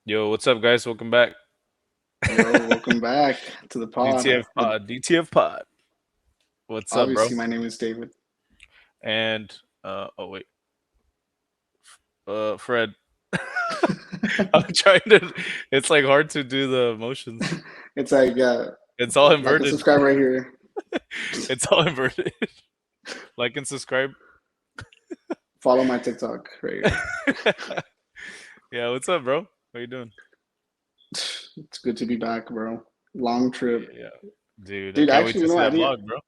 Yo, what's up, guys? Welcome back. Yo, welcome back to the pod. DTF Pod, DTF Pod. What's up, bro? Obviously, my name is David. And oh wait, Fred. I'm trying to. It's like hard to do the motions. It's like It's all like and inverted. subscribe right here. It's all inverted. Like and subscribe. Follow my TikTok right here. Yeah, what's up, bro? How you doing? It's good to be back, bro. Long trip, Yeah, dude. I dude. can't wait Actually, to see I that didn't. vlog, bro.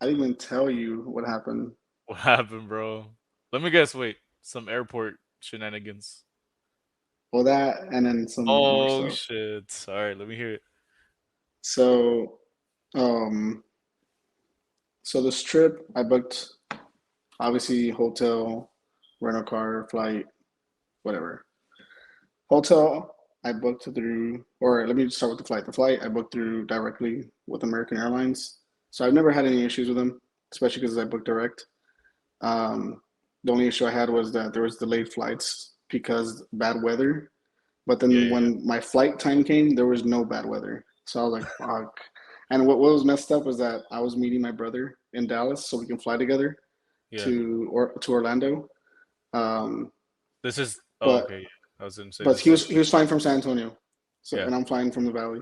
I didn't even tell you what happened. What happened, bro? Let me guess. Wait, some airport shenanigans. Well, that and then some more Oh stuff. shit! All right, let me hear it. So, um, so this trip I booked. Obviously, hotel, rental car, flight, whatever. Hotel, I booked through, or let me just start with the flight. The flight I booked through directly with American Airlines. So I've never had any issues with them, especially because I booked direct. The only issue I had was that there was delayed flights because bad weather. But Yeah, then yeah, when my flight time came, there was no bad weather. So I was like, fuck. And what was messed up was that I was meeting my brother in Dallas so we can fly together yeah. to Orlando. Um, This is oh but okay. Yeah. I was gonna say but this is he was flying from San Antonio, so yeah. and I'm flying from the Valley.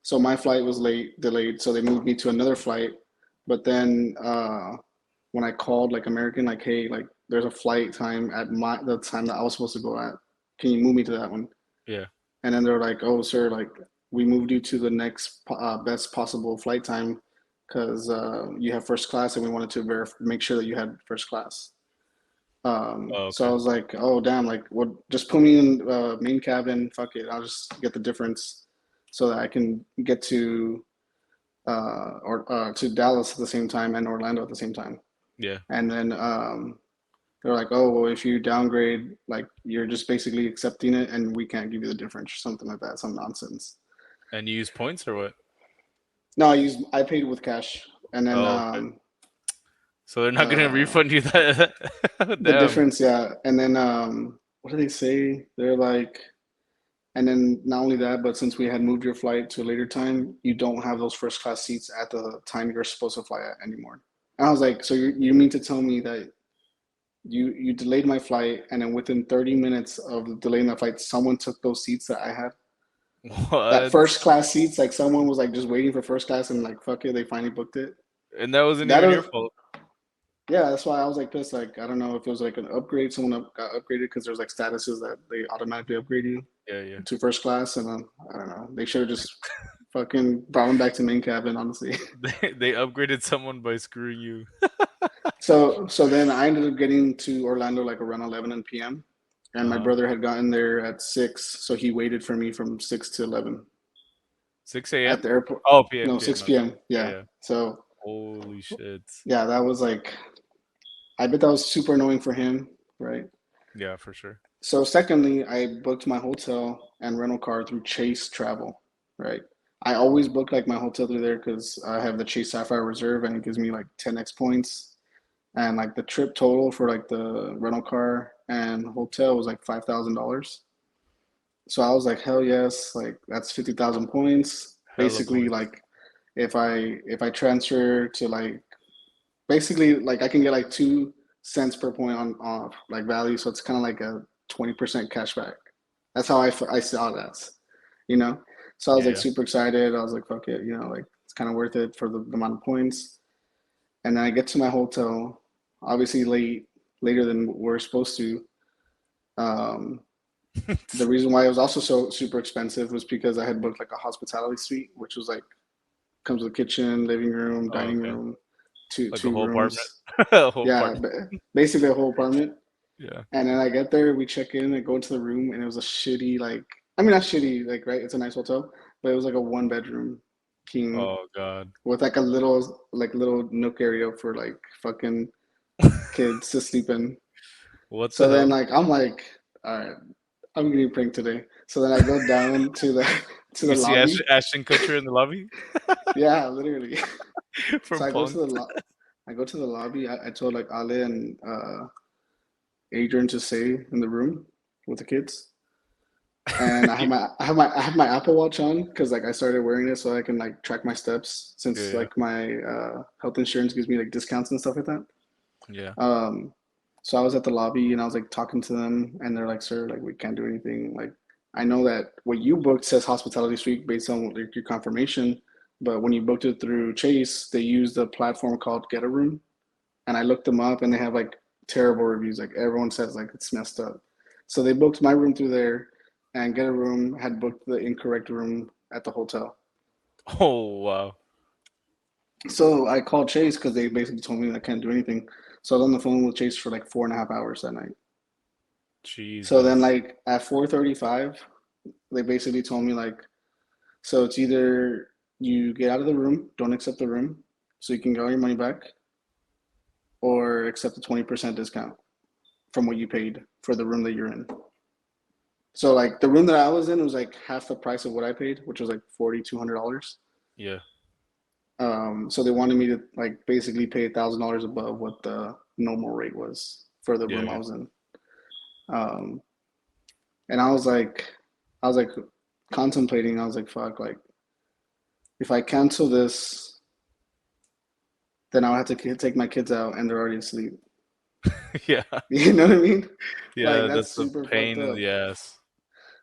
So my flight was delayed, so they moved me to another flight. But then when I called like American, like, hey, like there's a flight time at the time that I was supposed to go at. Can you move me to that one? Yeah. And then they're like, oh, sir, like we moved you to the next best possible flight time because you have first class, and we wanted to make sure that you had first class. Oh, So I okay. was like, oh damn, like what? Just put me in main cabin. Fuck it, I'll just get the difference so that I can get to Dallas at the same time and Orlando at the same time. Yeah. And then they're like, oh well, if you downgrade, like you're just basically accepting it, and we can't give you the difference or something like that. Some nonsense. And you use points or what? No, I paid with cash, and then Oh, okay. So they're not gonna uh, refund you that. the Damn. difference, yeah. And then what do they say? They're like, and then not only that, but since we had moved your flight to a later time, you don't have those first class seats at the time you're supposed to fly at anymore. And I was like, so you mean to tell me that you delayed my flight, and then within 30 minutes of delaying that flight, someone took those seats that I had? That What? first class seats, like someone was like just waiting for first class, and like fuck it, they finally booked it. And that wasn't That even your was fault. Yeah, that's why I was like pissed. Like I don't know if it was like an upgrade, someone got upgraded because there's like statuses that they automatically upgrade you Yeah, yeah. to first class, and then I don't know. They should have just fucking brought him back to main cabin, honestly. They upgraded someone by screwing you. So then I ended up getting to Orlando like around 11 p.m. and my Uh-huh. brother had gotten there at 6, so he waited for me from 6 to 11 6 at a.m. the airport. Oh, PM, No, PM. 6 My bad. p.m. Yeah, Yeah. yeah. So Holy shit. yeah, that was like I bet that was super annoying for him, right? Yeah, for sure. So secondly, I booked my hotel and rental car through Chase Travel, right? I always book like my hotel through there because I have the Chase Sapphire Reserve and it gives me like 10x points. And like the trip total for like the rental car and hotel was like $5,000. So I was like, hell yes, like that's 50,000 points. Hella Basically, points. like if I transfer to like basically like I can get like 2 cents per point on off like value, so it's kind of like a 20% cash back. That's how I saw that, you know. So I was Yeah, like yeah. super excited. I was like, fuck it, like it's kind of worth it for the amount of points. And then I get to my hotel, obviously later than we're supposed to. Um, the reason why it was also so super expensive was because I had booked like a hospitality suite, which was like comes with kitchen, living room, Oh, dining okay. room, two Like a two whole apartment. rooms. A whole Yeah, apartment. basically a whole apartment. Yeah. And then I get there, we check in, and go into the room, and it was a shitty, like, I mean, not shitty, like, right? It's a nice hotel, but it was like a one bedroom king Oh God. with like a little nook area for like fucking kids to sleep in. What the So then, hell? like, I'm like, all right, I'm getting pranked today. So then I go down to the to the You see lobby. Ashton Kutcher in the lobby Yeah, literally. So from Punk. I go to the lobby. I told like Ale and Adrian to stay in the room with the kids. and I have my Apple Watch on because like I started wearing it so I can like track my steps since Yeah, like my health insurance gives me like discounts and stuff like that. yeah. Um, so I was at the lobby and I was like talking to them, and they're like, "Sir, like we can't do anything. Like I know that what you booked says hospitality suite based on like, your confirmation, but when you booked it through Chase, they used a platform called Get a Room, and I looked them up, and they have like terrible reviews. Like everyone says like it's messed up. So they booked my room through there, and Get a Room had booked the incorrect room at the hotel. Oh wow. So I called Chase because they basically told me I can't do anything. So I was on the phone with Chase for like 4.5 hours that night. So then Jesus. like at 4:35, they basically told me like, so it's either you get out of the room, don't accept the room, so you can get all your money back, or accept a 20% discount from what you paid for the room that you're in. So like the room that I was in was like half the price of what I paid, which was like $4,200. Yeah. So they wanted me to like basically pay $1,000 above what the normal rate was for the Yeah. room I Yeah. was in. Um, and I was like contemplating. I was like, fuck, like if I cancel this, then I'll have to take my kids out, and they're already asleep. Yeah. You know what I mean? Like Yeah. that's That's a super fucked pain in up. the ass.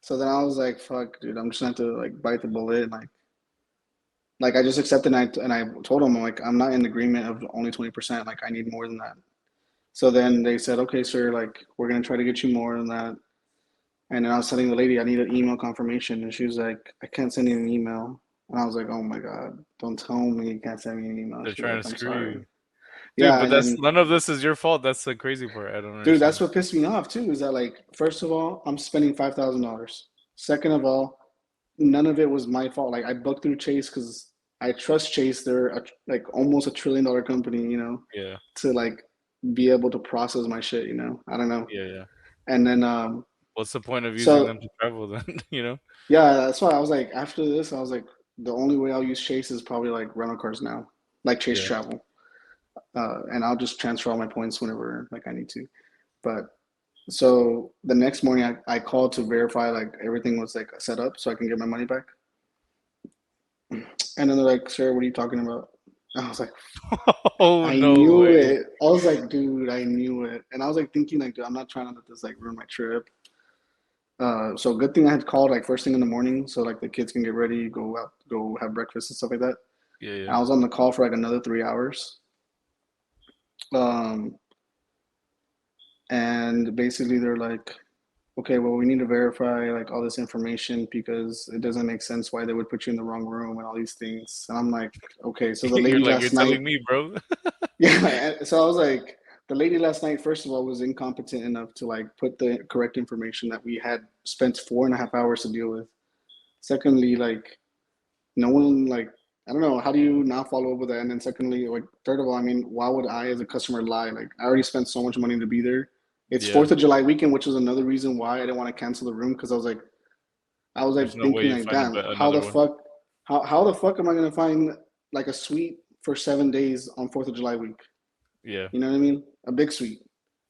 So then I was like, fuck, dude, I'm just gonna have to like bite the bullet and like I just accepted, and I told them like I'm not in agreement of only 20%. Like I need more than that. So then they said, okay, sir, like we're gonna try to get you more than that. And then I was telling the lady I need an email confirmation, and she was like, I can't send you an email. And I was like, oh my God, don't tell me you can't send me an email. They're She's trying like, to I'm screw sorry. you. Dude, Yeah, but and that's then, none of this is your fault. That's the crazy part. I don't dude, that's understand. what pissed me off too, is that like, first of all, I'm spending $5,000. Second of all, none of it was my fault. Like I booked through Chase because I trust Chase. They're like almost $1 trillion company, Yeah. to like be able to process my shit. I don't know. Yeah, yeah. And then What's the point of using them so to travel then, you know? yeah, that's why I was like, after this, I was like, the only way I'll use Chase is probably like rental cars now, like Chase Yeah. Travel, and I'll just transfer all my points whenever like I need to. But so the next morning, I called to verify like everything was like set up so I can get my money back. And then they're like, "Sir, what are you talking about?" I was like, Oh, "I no knew way. it." I was like, "Dude, I knew it." And I was like thinking like, "Dude, I'm not trying to let this like ruin my trip." So good thing I had called like first thing in the morning so like the kids can get ready, go out, go have breakfast and stuff like that. Yeah, yeah. I was on the call for like another 3 hours. Um, and basically they're like, okay, well, we need to verify like all this information because it doesn't make sense why they would put you in the wrong room and all these things. And I'm like, okay, so the You're lady like, "You're last night, telling me, bro?" yeah, so I was like, the lady last night, first of all, was incompetent enough to like put the correct information that we had spent 4.5 hours to deal with. Secondly, like no one like I don't know how do you not follow up with that? And then secondly, like third of all, I mean, why would I as a customer lie? Like I already spent so much money to be there. It's Yeah. Fourth of July weekend, which is another reason why I didn't want to cancel the room because I was There's like no way thinking you like, find a damn, bet another one. how the fuck am I gonna find like a suite for 7 days on Fourth of July week? Yeah. You know what I mean? A big suite.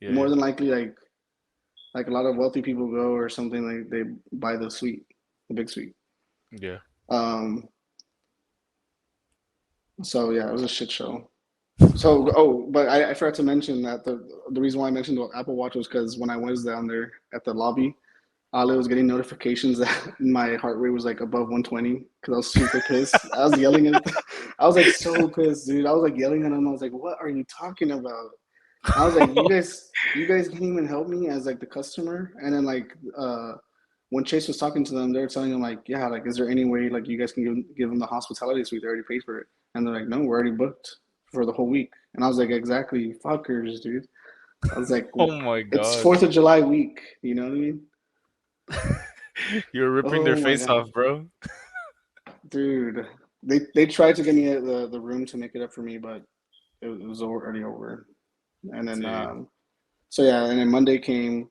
Yeah, More yeah. than likely, like a lot of wealthy people go or something like they buy the suite, the big suite. Yeah. Um, so yeah, it was a shit show. So, oh, but I forgot to mention that the reason why I mentioned the Apple Watch was because when I was down there at the lobby, Ali was getting notifications that my heart rate was like above 120 because I was super pissed. I was yelling at, I was like so pissed, dude. I was like yelling at him. I was like, "What are you talking about?" I was like, you guys can't even help me as like the customer." And then like when Chase was talking to them, they were telling him like, "Yeah, like, is there any way like you guys can give them the hospitality suite? They already paid for it." And they're like, "No, we're already booked for the whole week." And I was like, "Exactly, fuckers, dude." I was like, Oh my "It's god. Fourth of July week, you know what I mean?" You're ripping their Oh my face god, off, bro. dude. They tried to get me the room to make it up for me, but it was already over. And then Dude. so yeah, and then Monday came,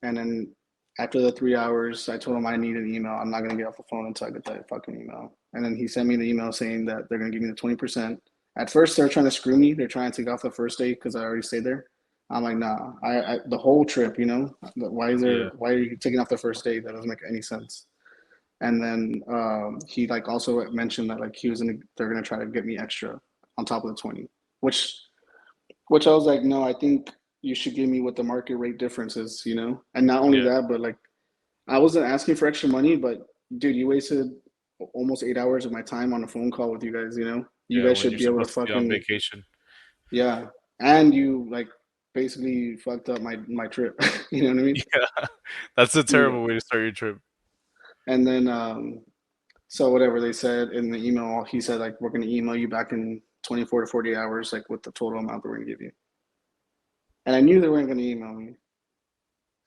and then after the 3 hours, I told him I need an email. I'm not gonna get off the phone until I get that fucking email. And then he sent me the email saying that they're gonna give me the 20%. At first, they're trying to screw me. They're trying to take off the first day because I already stayed there. I'm like, nah, I the whole trip, you know, Yeah. why are you taking off the first day? That doesn't make any sense. And then he like also mentioned that like they're gonna try to get me extra on top of the 20, which which I was like, no, I think you should give me what the market rate difference is, you know? And not only Yeah. that, but like I wasn't asking for extra money, but dude, you wasted almost 8 hours of my time on a phone call with you guys, you know? You Yeah. guys When should you're be able to supposed to be on fucking, vacation. yeah. And you like basically fucked up my trip. You know what I mean? Yeah. That's a You terrible way to start your trip. and then so whatever they said in the email, he said like we're gonna email you back in 24 to 48 hours, like with the total amount that we're gonna give you. And I knew they weren't gonna email me.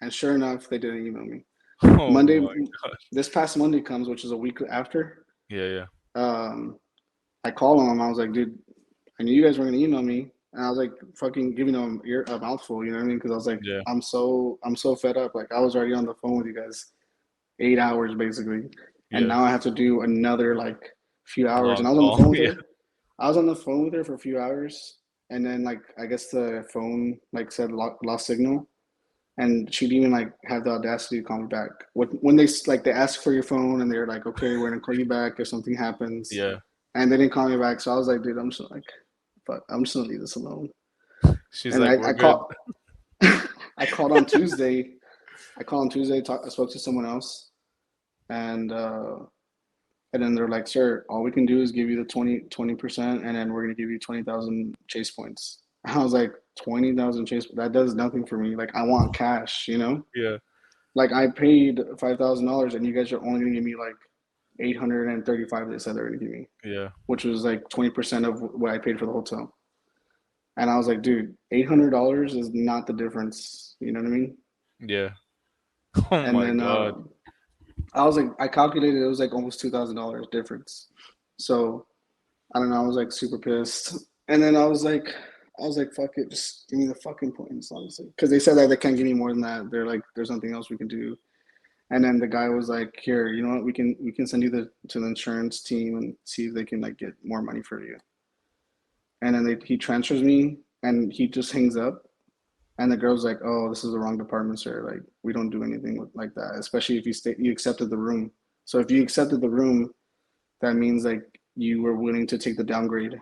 And sure enough, they didn't email me. Oh Monday, my god. this past Monday comes, which is a week after. Yeah, yeah. Um, I called him. I was like, dude, I knew you guys were gonna email me, and I was like, fucking giving them a mouthful. You know what I mean? Because I was like, Yeah. I'm so fed up. Like I was already on the phone with you guys 8 hours basically, and Yeah. now I have to do another like few hours. Long And I was on the call. phone with Yeah. her. I was on the phone with her for a few hours, and then like I guess the phone like said lost signal, and she didn't even like have the audacity to call me back. When they like they ask for your phone and they're like, okay, we're gonna call you back if something happens, Yeah. and they didn't call me back. So I was like, dude, I'm just like, fuck, I'm just gonna leave this alone. She's And like, I we're good. called, I called on Tuesday. I called on Tuesday. I spoke to someone else, and uh, and then they're like, sir, all we can do is give you the 20%, and then we're gonna give you 20,000 chase points. I was like, 20,000 chase. That does nothing for me. Like I want cash, you know. Yeah. Like I paid $5,000 and you guys are only gonna give me like 835. They said they're gonna give me, Yeah. which was like 20% of what I paid for the hotel. And I was like, dude, $800 is not the difference. You know what I mean? Yeah. Oh And my then god. I was like, I calculated it was like almost $2,000 difference. So I don't know. I was like super pissed. And then I was like, fuck it, just give me the fucking points, honestly, because they said that they can't give me more than that. They're like, there's nothing else we can do. And then the guy was like, "Here, you know what? We can send you to the insurance team and see if they can like get more money for you." And then he transfers me, and he just hangs up. And the girl's like, "Oh, this is the wrong department, sir. Like, we don't do anything like that. Especially if you accepted the room. So if you accepted the room, that means like you were willing to take the downgrade."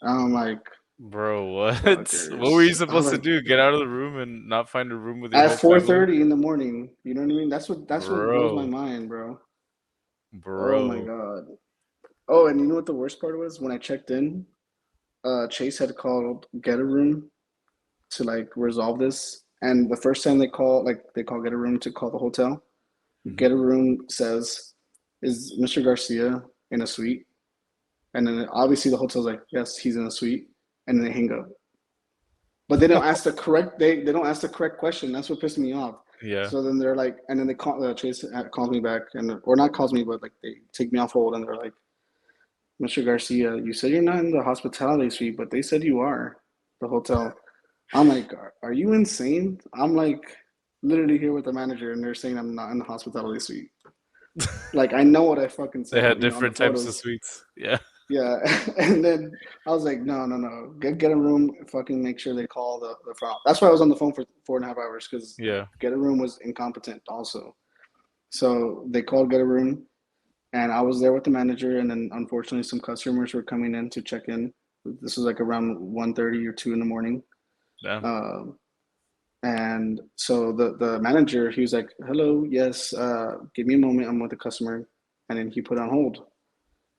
And I'm like, Bro, what? What were "Fuckers!" you I was supposed to like, do? Get out of the room and not find a room with your at whole family? 4:30 in the morning. You know what I mean? That's what blows my Bro. mind, bro. Oh my Bro. god. Oh, and you know what the worst part was? When I checked in, Chase had called Get a Room to like resolve this. And the first time they call Get a Room to call the hotel. Mhm. Get a Room says, "Is Mr. Garcia in a suite?" And then obviously the hotel's like, "Yes, he's in a suite." And then they hang up. But they don't ask the correct question. That's what pissed me off. Yeah. So then they're like, and then they call Chase calls me back and or not calls me, but like they take me off hold and they're like, Mr. Garcia, you said you're not in the hospitality suite, but they said you are, the hotel. I'm like, are you insane? I'm like literally here with the manager and they're saying I'm not in the hospitality suite. Like I know what I fucking They saw, had you know, on the different types of photos. suites. Yeah. Yeah. And then I was like, no, no, no. Get a room, fucking make sure they call the front. That's why I was on the phone for 4.5 hours because Yeah. Get a Room was incompetent also. So they called Get a Room and I was there with the manager and then unfortunately some customers were coming in to check in. This was like around 1:30 or 2 in the morning. Damn. Um, and so the manager, he was like, "Hello, yes, give me a moment. I'm with the customer." And then he put on hold.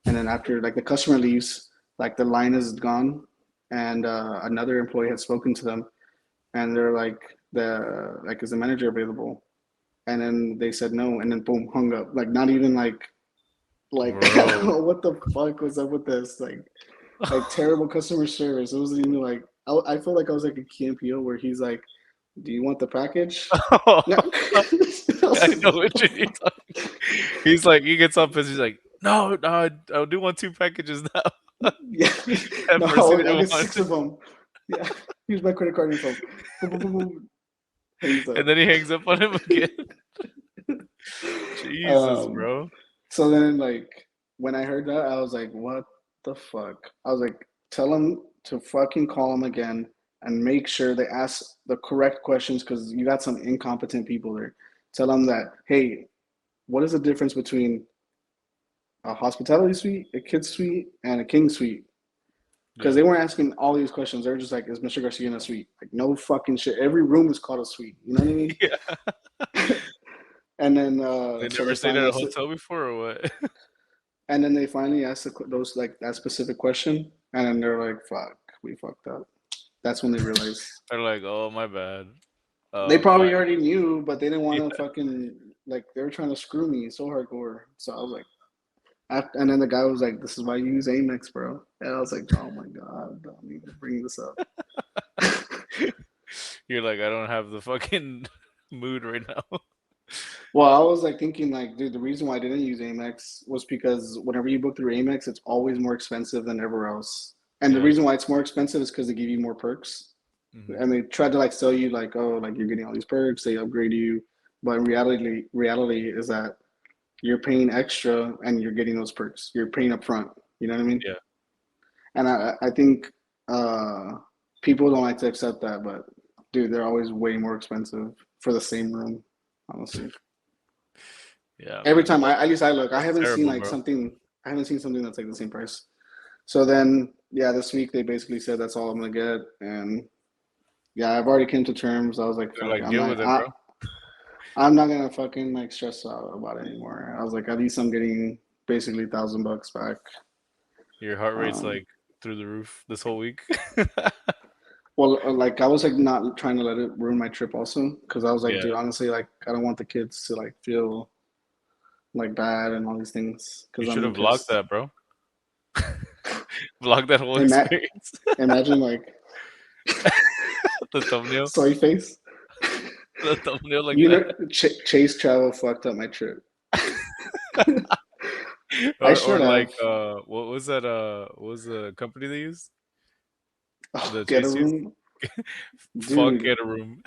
And then after like the customer leaves, like the line is gone, and another employee had spoken to them, and they're like, is the manager available? And then they said no, and then boom, hung up. Like not even like Bro. what the fuck was up with this? Like terrible customer service. It wasn't even like I felt like I was like a Key NPO where he's like, "Do you want the package?" No. I was I like, know what what the you're fuck? talking. He's like, he gets up and he's like, no, no, I do want two packages now. Yeah. At No, first he didn't I'll get want six it, of them. Yeah. Use my credit card info. Boom, boom, boom, boom. Hangs and up. then he hangs up on him again. Jesus, Um, bro. so then like when I heard that, I was like, what the fuck? I was like, tell him to fucking call him again and make sure they ask the correct questions because you got some incompetent people there. Tell them that, hey, what is the difference between a hospitality suite, a kid's suite, and a king suite? Because Yeah. they weren't asking all these questions. They were just like, is Mr. Garcia in a suite? Like, no fucking shit. Every room is called a suite. You know what I mean? Yeah. And then, They so never they stayed at finally a asked it. hotel before or what? And then they finally asked those like that specific question, and then they're like, "Fuck, we fucked up." That's when they realized They're like, oh my bad. they My probably already knew, but they didn't want to yeah. fucking like they were trying to screw me so hardcore. So I was like, and then the guy was like, "This is why you use Amex, bro." And I was like, "Oh my god, don't even bring this up." You're like, I don't have the fucking mood right now. Well, I was like thinking like, dude, the reason why I didn't use Amex was because whenever you book through Amex, it's always more expensive than everywhere else. And the Yeah. reason why it's more expensive is because they give you more perks. Hmm. And they tried to like sell you like, oh, like you're getting all these perks, they upgrade you. But in reality is that you're paying extra and you're getting those perks. You're paying up front. You know what I mean? Yeah. And I think uh, people don't like to accept that, but dude, they're always way more expensive for the same room, honestly. Yeah, Every man. time at least I look, I That's haven't seen terrible, like bro. something. I haven't seen something that's like the same price. So then, yeah, this week they basically said that's all I'm gonna get, and yeah, I've already came to terms. I was like, They're fuck, like, deal with it, bro. I'm not gonna fucking like stress out about it anymore. I was like, at least I'm getting basically $1,000 back. Your heart rate's Um, like through the roof this whole week. well, like I was like not trying to let it ruin my trip also, because I was like, Yeah. dude, honestly, like I don't want the kids to like feel like bad and all these things, You because I'm should gonna be have vlogged pissed. that, bro. Vlog that whole Ima- experience. Imagine like The thumbnail. soy face. The thumbnail like You that. know, Chase Travel fucked up my trip. I Or should like have. what was that what was the company they used? Oh, The get a Chase used? room, Fuck dude. get a room.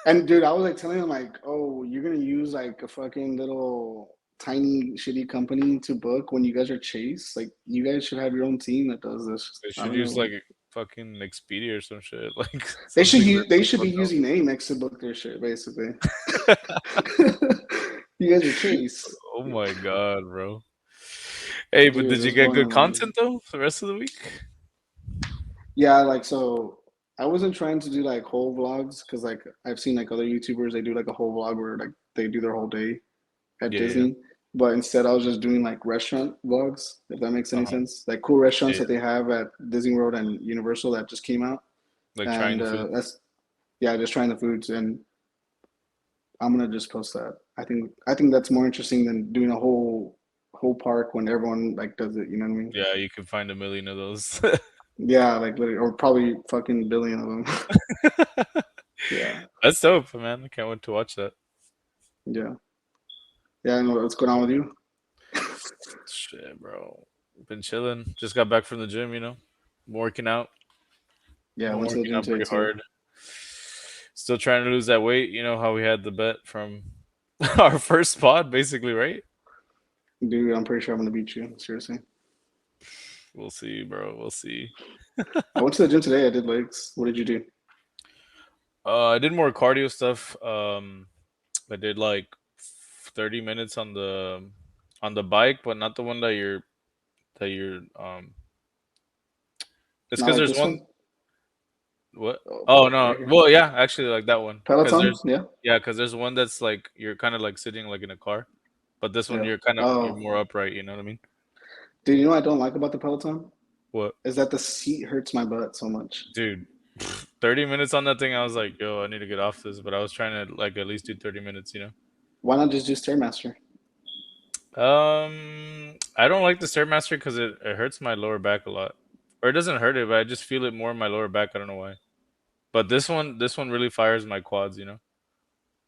And dude, I was like telling him like, oh, you're gonna use like a fucking little tiny shitty company to book when you guys are Chase. Like, you guys should have your own team that does this. They I should don't use know. like fucking Expedia or some shit. Like They should something they that's should be like using Amex to book their shit, basically. hotel. You guys are Chase, Oh my god, bro. Hey, but dude. did It you was get blowing good my mind. content though for the rest of the week? Yeah, like so. I wasn't trying to do like whole vlogs because like I've seen like other YouTubers they do like a whole vlog where like they do their whole day at Yeah, yeah. Disney. But instead, I was just doing like restaurant vlogs, if that makes any Uh-huh. sense. Like cool Yeah, restaurants that yeah. they have at Disney World and Universal that just came out. Like trying And the food. that's, yeah, just trying the foods. And I'm gonna just post that. I think that's more interesting than doing a whole park when everyone like does it. You know what I mean? Yeah, you can find a million of those. Yeah, like literally, or probably fucking billion of them. Yeah, That's dope, man. I can't wait to watch that. yeah, yeah. I know what's going on with you. Shit, bro. Been chilling. Just got back from the gym, you know. Working out. Yeah, I Been went to the working gym out today pretty too. hard. Still trying to lose that weight. You know how we had the bet from our first pod, basically, right? Dude, I'm pretty sure I'm gonna beat you. Seriously. We'll see, bro. We'll see. I went to the gym today. I did legs. What did you do? I did more cardio stuff. I did like 30 minutes on the bike, but not the one that you're it's Not because like there's this one. one. What? Oh, Oh no. right here. Well, yeah, actually, like that one. Cause Peloton? there's Yeah. yeah, cause there's one that's like you're kind of like sitting like in a car, but this one Yeah. you're Oh, more upright. You know what I mean? dude, you know what I don't like about the Peloton? What, Is that the seat hurts my butt so much. dude? 30 minutes on that thing. I was like, yo, I need to get off this, but I was trying to like at least do 30 minutes. Why not just do Stairmaster? I don't like the stairmaster because it hurts my lower back a lot, or it doesn't hurt it, but I just feel it more in my lower back. I don't know why. But this one really fires my quads.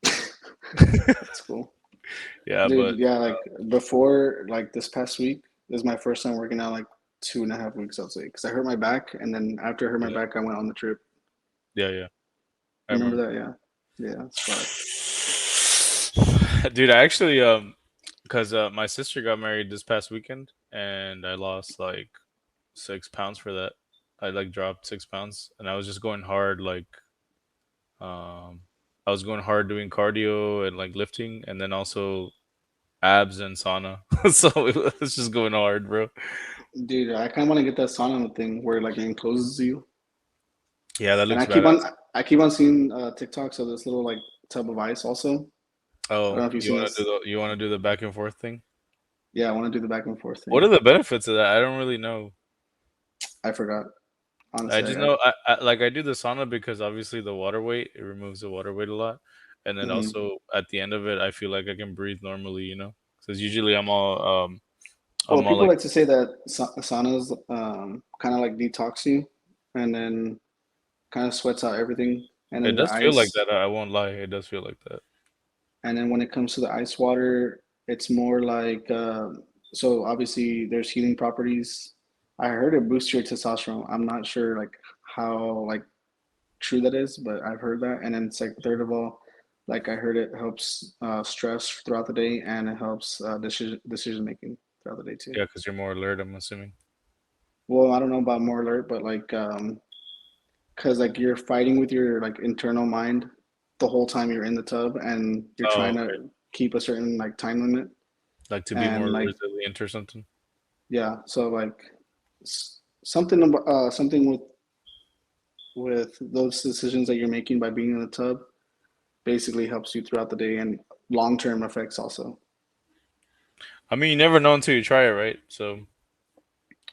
That's cool. Yeah, Dude, but yeah, like before, like this past week is my first time working out like 2.5 weeks, I'll say. Because I hurt my back, and then after I hurt my yeah, back, I went on the trip. yeah, yeah. I You remember remember. that? Yeah. Yeah, it's fuck. Dude, I actually because my sister got married this past weekend, and I lost like 6 pounds for that. I like dropped 6 pounds, and I was just going hard. Um, I was going hard doing cardio and like lifting, and then also abs and sauna. So it was just going hard, bro. Dude, I kind of want to get that sauna thing where like it encloses you. Yeah, that And looks badass. I keep on seeing TikToks of this little like tub of ice also. I don't Oh, know if you've seen this. you want to do the back and forth thing? Yeah, I want to do the back and forth What thing. are the benefits of that? I don't really know. I forgot. I Honestly, just I know I do the sauna because obviously the water weight, it removes the water weight a lot, and then mhm. also at the end of it, I feel like I can breathe normally, you know, because usually Well, I'm all people like like to say that saunas kind of like detox you, and then kind of sweats out everything. And it then the does feel like ice, that. I won't lie, it does feel like that. and then when it comes to the ice water, it's more like so obviously there's healing properties. I heard it boosts your testosterone. I'm not sure like how like true that is, but I've heard that. And then it's like third of all, like I heard it helps stress throughout the day, and it helps decision making throughout the day too. Yeah, because you're more alert, I'm assuming. Well, I don't know about more alert, but like because like you're fighting with your like internal mind the whole time you're in the tub, and you're Oh, trying okay. to keep a certain like time limit, Like to be more and like resilient or something. yeah, so like something about something with those decisions that you're making by being in the tub basically helps you throughout the day, and long term effects also. I mean, you never know until you try it, right? So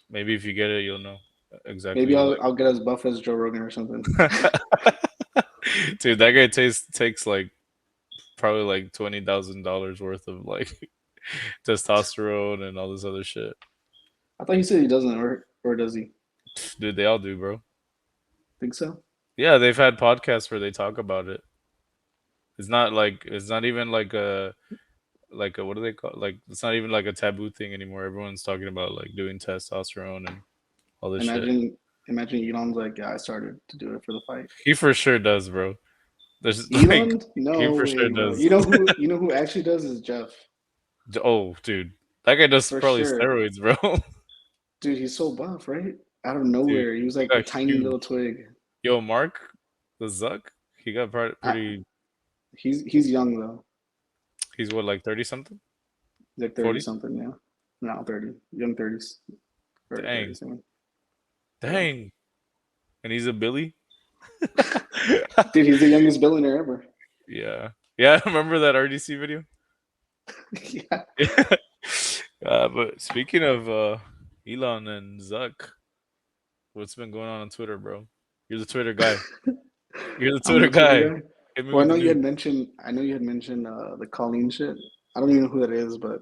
maybe if you get it, you'll know Maybe exactly I'll get as buff as Joe Rogan or something. like. Dude, that guy takes like probably like $20,000 worth of like testosterone and all this other shit. I thought he said he doesn't, or does he? Dude, they all do, bro. Think so? Yeah, they've had podcasts where they talk about it. It's not even like a what do they call, like it's not even like a taboo thing anymore. Everyone's talking about like doing testosterone and all this shit. Imagine Elon's like, yeah, I started to do it for the fight. He for sure does, bro. There's like Elon? he No for sure way, bro. does. You know who actually does is Jeff. Oh, dude, that guy does For probably sure. steroids, bro. Dude, he's so buff, right? Out of Dude, nowhere. He was he like a got tiny little huge. twig. Yo, Mark the Zuck, he got I, pretty. he's young though. He's what, like 30 something, He's like 30 40? something, yeah. No, 30. Young 30s. Early Dang, 30s, I mean. Yeah. dang, and he's a Billy. Dude, he's the youngest billionaire ever. Yeah, yeah. Remember that RDC video? Yeah. Yeah. But speaking of Elon and Zuck, what's been going on Twitter, bro? You're the Twitter guy. You're the I'm Twitter the Twitter guy. guy. Hit me Well, with the news. I know you had mentioned the Colleen shit. I don't even know who that is, but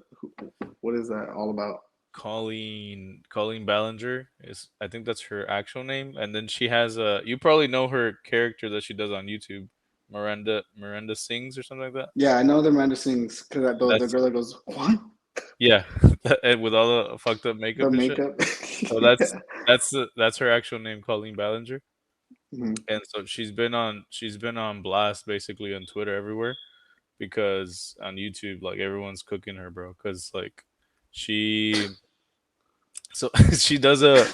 what is that all about? Colleen Ballinger is, I think that's her actual name, and then she has a, you probably know her character that she does on YouTube, Miranda sings or something like that. Yeah, I know the Miranda sings because the That's girl that goes, what? yeah, and with all the fucked up The makeup and shit. makeup. So Yeah. that's her actual name, Colleen Ballinger. Mhm. And so she's been on blast basically on Twitter everywhere, because on YouTube like everyone's cooking her, bro. Because like she so she does a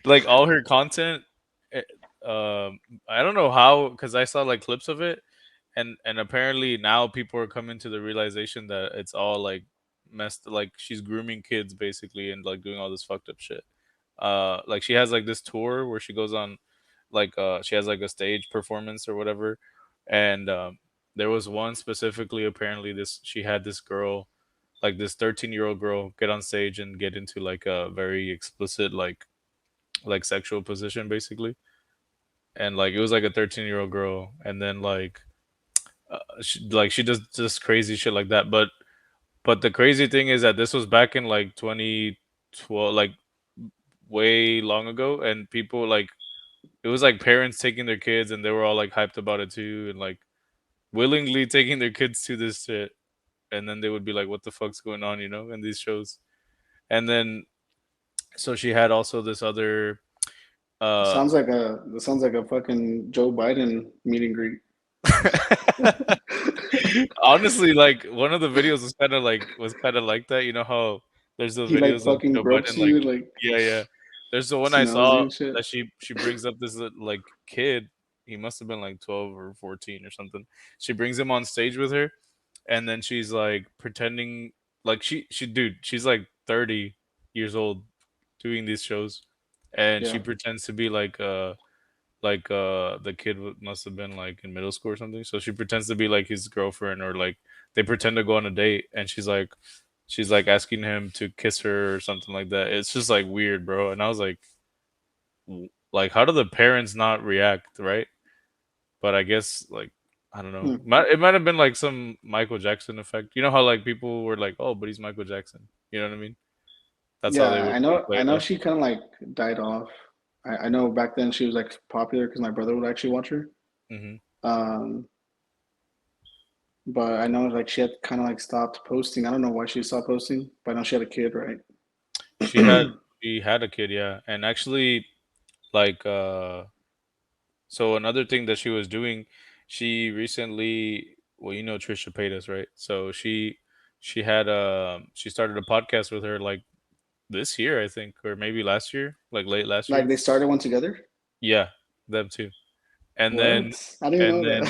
like all her content. eh, I don't know how, because I saw like clips of it, and apparently now people are coming to the realization that it's all like messed. Like she's grooming kids basically and like doing all this fucked up shit. Like she has like this tour where she goes on, like she has like a stage performance or whatever, and there was one specifically, apparently this she had this girl, like this 13-year-old girl, get on stage and get into like a very explicit like sexual position basically, and like it was like a 13-year-old girl, and then like she does just crazy shit like that, but the crazy thing is that this was back in like 2012, like way long ago, and people like, it was like parents taking their kids and they were all like hyped about it too, and like willingly taking their kids to this shit, and then they would be like, what the fuck's going on, you know, in these shows. And then so she had also this other uh It sounds like a fucking Joe Biden meet and greet. honestly, like one of the videos was kind of like that, you know how there's the He like videos of fucking Joe gropes Biden like, you like yeah, yeah, There's the one She I knows you saw and shit. that she brings up this like kid. He must have been like 12 or 14 or something. She brings him on stage with her, and then she's like pretending like she's like 30 years old doing these shows, and she Yeah. pretends to be like the kid must have been like in middle school or something. So she pretends to be like his girlfriend, or like they pretend to go on a date, and she's like asking him to kiss her or something like that. It's just like weird, bro. And I was like, like how do the parents not react, right? But I guess like I don't know. Hmm. It might have been like some Michael Jackson effect. You know how like people were like, "Oh, but he's Michael Jackson." You know what I mean? That's how they Yeah, would play I it know up. she kind of like died off. I know back then she was like popular because my brother would actually watch her. Hmm. Um, but I know like she had kind of like stopped posting. I don't know why she stopped posting, but I know she had a kid, right? She had she had a kid, yeah, and actually like so another thing that she was doing, she recently, well, you know Trisha Paytas, right? So she had she started a podcast with her like this year, I think, or maybe last year, like late last Like year. they started one together. Yeah, them too. And then What? I didn't and even know then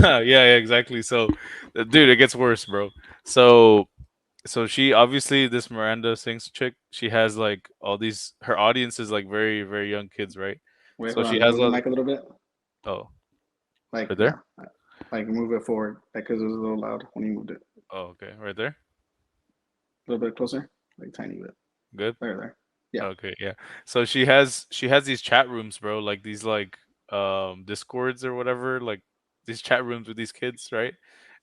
that. yeah, exactly. So dude, it gets worse, bro. So she obviously, this Miranda Sings chick, she has like all these, her audience is like very very young kids, right? Wait, So hold she on. has Move the a mic a little bit. oh, Like right yeah, there. like move it forward. Like because it was a little loud when you moved it. Oh, okay, right there. A little bit closer, like tiny bit. Good. There. Yeah. Okay, yeah. So she has these chat rooms, bro, like these like discords or whatever, like these chat rooms with these kids, right?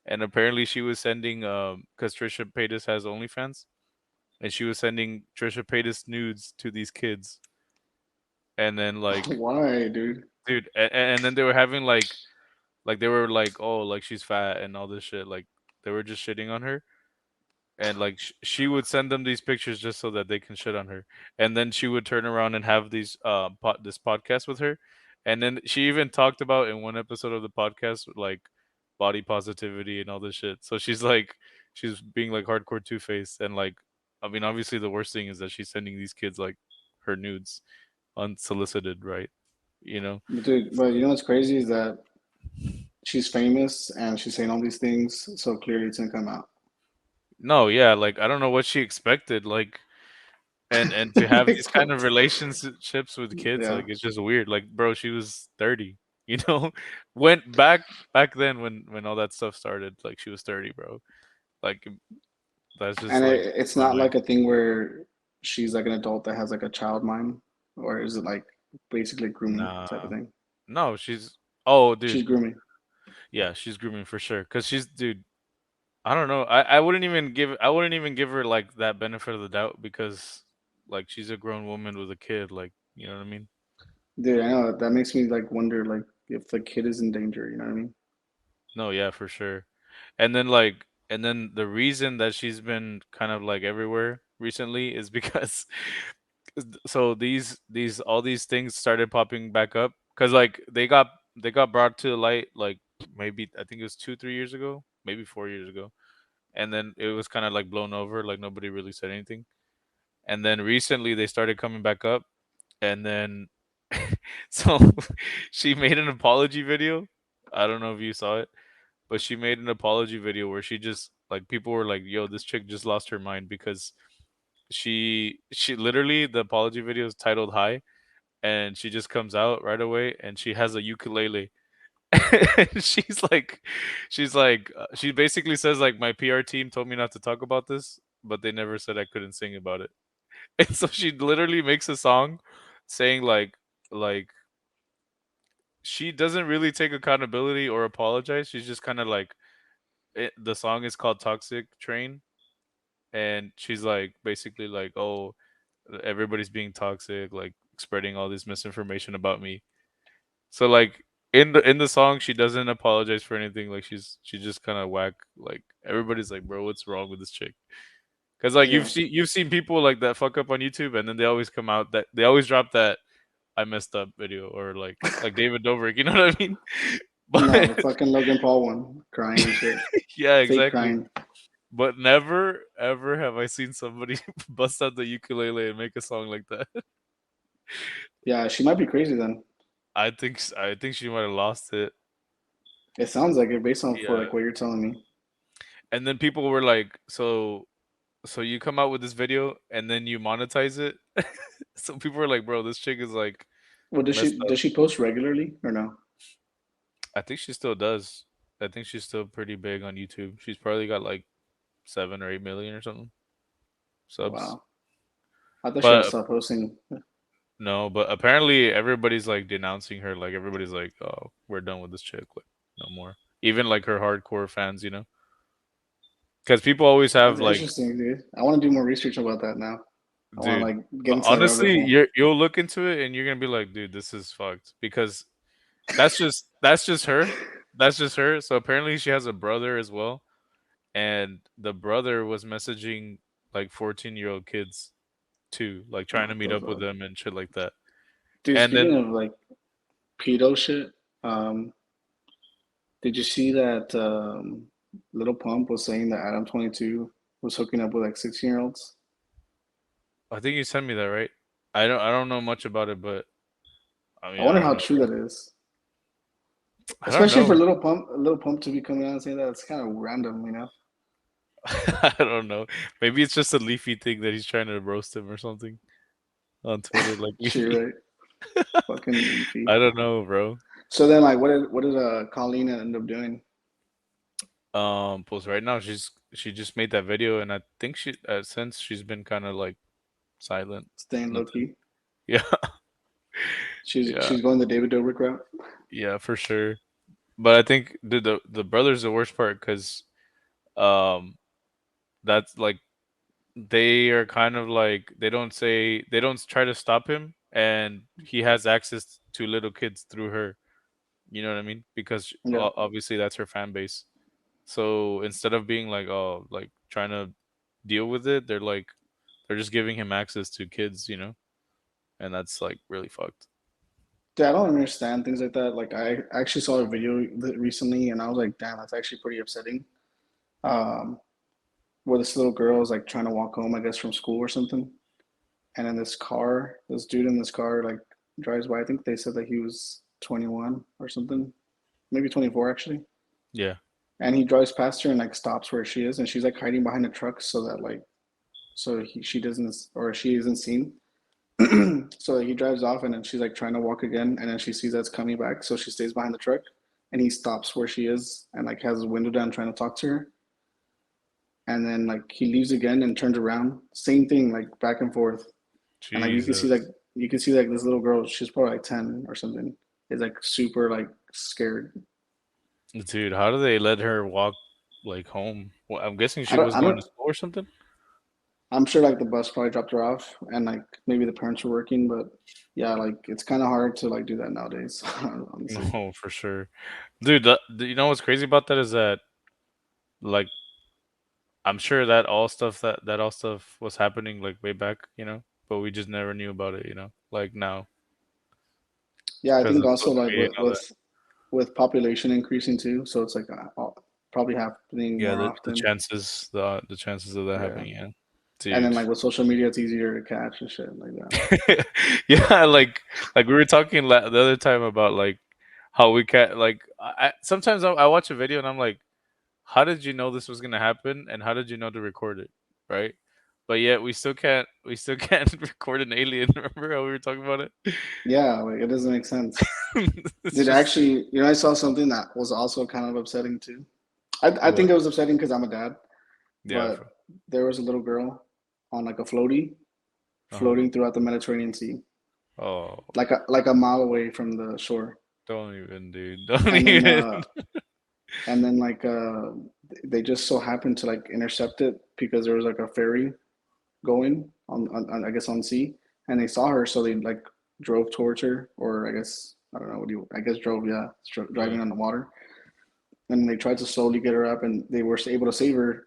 And apparently she was sending because Trisha Paytas has OnlyFans, and she was sending Trisha Paytas nudes to these kids, and then like Why, dude? dude, and then they were having like they were like, oh, like she's fat and all this shit, like they were just shitting on her, and like she would send them these pictures just so that they can shit on her, and then she would turn around and have these this podcast with her, and then she even talked about in one episode of the podcast like body positivity and all this shit. So she's being like hardcore two-faced, and like I mean obviously the worst thing is that she's sending these kids like her nudes unsolicited, right? You know. Dude, but you know what's crazy is that she's famous and she's saying all these things, so clearly it's gonna come out. No, yeah, like I don't know what she expected, like and to have these Like kind of what? relationships with kids, Yeah. like it's just weird. Like, bro, she was 30, you know? Went back then when all that stuff started, like she was 30, bro. Like that's just And like it's my not mind. like a thing where she's like an adult that has like a child mind, or is it like basically grooming type of Nah. thing? No, she's oh She's dude. grooming. Yeah, she's grooming for sure. Cause she's dude, I don't know. I wouldn't even give her like that benefit of the doubt because like she's a grown woman with a kid, like you know what I mean? Dude, I know that makes me like wonder like if the kid is in danger, you know what I mean? No, yeah, for sure. And then the reason that she's been kind of like everywhere recently is because so these all these things started popping back up cuz like they got brought to light like maybe I think it was 2 3 years ago, maybe 4 years ago. And then it was kind of like blown over, like nobody really said anything. And then recently they started coming back up, and then so she made an apology video. I don't know if you saw it, but she made an apology video where she just like people were like, "Yo, this chick just lost her mind because she literally the apology video is titled High, and she just comes out right away and she has a ukulele." And she basically says like my PR team told me not to talk about this, but they never said I couldn't sing about it. And so she literally makes a song saying like she doesn't really take accountability or apologize. She's just kind of like the song is called Toxic Train, and she's like basically like, "Oh, everybody's being toxic, like spreading all this misinformation about me." So like in the song, she doesn't apologize for anything. Like she's just kind of whack. Like everybody's like, "Bro, what's wrong with this chick?" Because like Yeah. you've seen people like that fuck up on YouTube, and then they always come out that they always drop that I messed up video, or like David Dobrik. You know what I mean? No, the But fucking Logan Paul one, crying and shit, yeah, fake exactly. crying. But never ever have I seen somebody bust out the ukulele and make a song like that. Yeah, she might be crazy then. I think she might have lost it. It sounds like it based on for Yeah. like what you're telling me. And then people were like, so you come out with this video and then you monetize it. So people were like, bro, this chick is like Well, messed does up. she post regularly or no? I think she still does. I think she's still pretty big on YouTube. She's probably got like 7 or 8 million or something subs. Wow, I thought she would But stop posting. no, but apparently everybody's like denouncing her. Like everybody's like, oh, we're done with this chick. Like no more. Even like her hardcore fans, you know, because people always have That's like, interesting, dude. I want to do more research about that now. I want to dude. like get into that rabbit Honestly, hole. you'll look into it and you're gonna be like, dude, this is fucked because that's just her. That's just her. So apparently she has a brother as well, and the brother was messaging like 14-year-old kids too, like trying to What meet the up with fuck, them and shit like that. dude? And Speaking then of like pedo shit, did you see that Little Pump was saying that Adam 22 was hooking up with like 16-year-olds? I think you sent me that, right? I don't know much about it, but I I mean I wonder don't how know, true bro. that is, I don't especially for know. Little Pump to be coming out and saying that. It's kind of random, you know? I don't know. Maybe it's just a Leafy thing that he's trying to roast him or something on Twitter, like She Leafy. right, fucking leafy. I don't know, bro. So then, like, what did Colleen end up doing? Plus right now she just made that video, and I think she since she's been kind of like silent. Staying low Nothing. key. Yeah, yeah, She's going the David Dobrik route. yeah, for sure. But I think the brother's the worst part because um that's like they are kind of like they don't try to stop him, and he has access to little kids through her. You know what I mean? Because Yeah. obviously that's her fan base. So instead of being like, oh, like trying to deal with it, they're just giving him access to kids, you know, and that's like really fucked. Yeah, I don't understand things like that. Like I actually saw a video recently, and I was like, damn, that's actually pretty upsetting. Um, where this little girl is like trying to walk home, I guess, from school or something, and in this car, this dude in this car like drives by. I think they said that he was 21 or something, maybe 24 actually. Yeah, And he drives past her and like stops where she is, and she's like hiding behind a truck so that like she doesn't or she isn't seen. So he drives off, and then she's like trying to walk again, and then she sees that's coming back, so she stays behind the truck, and he stops where she is and like has his window down trying to talk to her, and then like he leaves again and turns around, same thing, like back and forth, and like Jesus, you can see like this little girl, she's probably like 10 or something, is like super like scared. dude, how do they let her walk like home? Well, I'm guessing she was I going to don't. school or something. I'm sure like the bus probably dropped her off, and like maybe the parents were working, but yeah, like it's kind of hard to like do that nowadays, honestly. No, for sure, dude. You know what's crazy about that is that like I'm sure that all stuff was happening like way back, you know, but we just never knew about it, you know, like now Yeah, I because think of also social like media and all that. with population increasing too, so it's like probably happening Yeah, more often. the chances of that Yeah, happening, yeah, and then dude. like with social media, it's easier to catch and shit like that. Yeah, like we were talking the other time about like how we can like sometimes I watch a video and I'm like, how did you know this was gonna happen, and how did you know to record it, right? But yet we still can't record an alien. Remember how we were talking about it? Yeah, like it doesn't make sense. It's Did just actually, I saw something that was also kind of upsetting too. I think what? it was upsetting because I'm a dad, Yeah. but there was a little girl on like a floaty Uh-huh. floating throughout the Mediterranean Sea, Oh, like a mile away from the shore. don't even, dude. Don't And then even. like they just so happened to like intercept it because there was like a ferry going on I guess on sea, and they saw her, so they like drove towards her, or I guess I don't know what do you I guess drove, yeah, Yeah, driving on the water, and they tried to slowly get her up, and they were able to save her.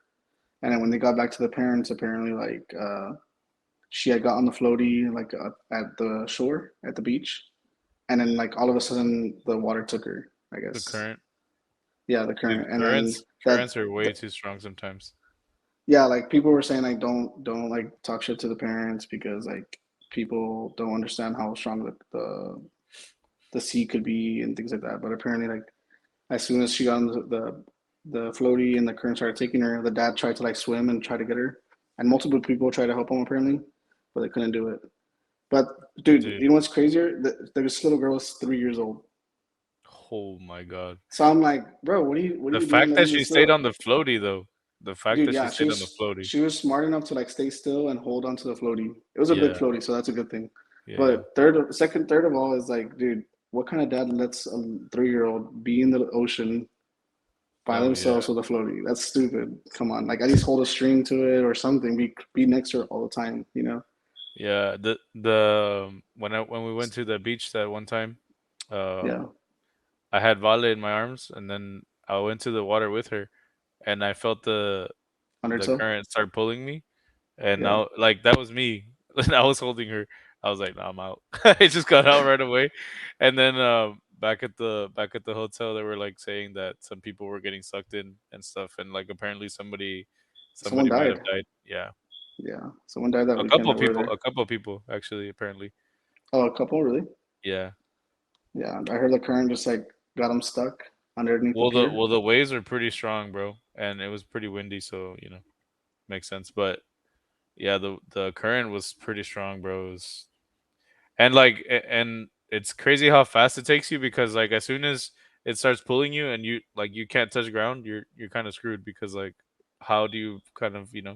And then when they got back to the parents, apparently like she had got on the floaty like at the shore at the beach, and then like all of a sudden the water took her, I the guess. current. Yeah, the Dude, current, and then currents are way too strong sometimes. yeah, like people were saying like don't like talk shit to the parents because like people don't understand how strong the sea could be and things like that. But apparently, like as soon as she got on the floaty and the current started taking her, the dad tried to like swim and try to get her, and multiple people tried to help him apparently, but they couldn't do it. But dude, dude. you know what's crazier? This little girl was 3 years old. Oh my god. So I'm like, bro, what are The you doing fact that letting she this stayed on little the floaty though. The fact dude? that she Yeah, stayed on the floaty. she was smart enough to like stay still and hold onto the floaty. It was a big Yeah, floaty, so that's a good thing. yeah. But third of all is like, dude, what kind of dad lets a 3 year old be in the ocean by Oh yeah. themselves with a floaty? That's stupid. Come on, like at least hold a string to it or something. Be next to her all the time, you know? Yeah, the when we went to the beach that one time, Yeah, um I had Vale in my arms, and then I went to the water with her, and I felt the undertow. current start pulling me, and Yeah, now like that was me, and I was holding her. I was like, "No, I'm out." I just got out right away, and then back at the hotel, they were like saying that some people were getting sucked in and stuff, and like apparently someone somebody might have died. died. Yeah, Yeah, someone died that weekend that we were there. a couple of people actually apparently. Oh, a couple, really? Yeah. Yeah, I heard the current just like got them stuck underneath the pier. Well the waves are pretty strong, bro, and it was pretty windy, so makes sense. But yeah, the current was pretty strong, bro. It was, and and it's crazy how fast it takes you because like as soon as it starts pulling you and you can't touch ground, you're kind of screwed because like how do you kind of You're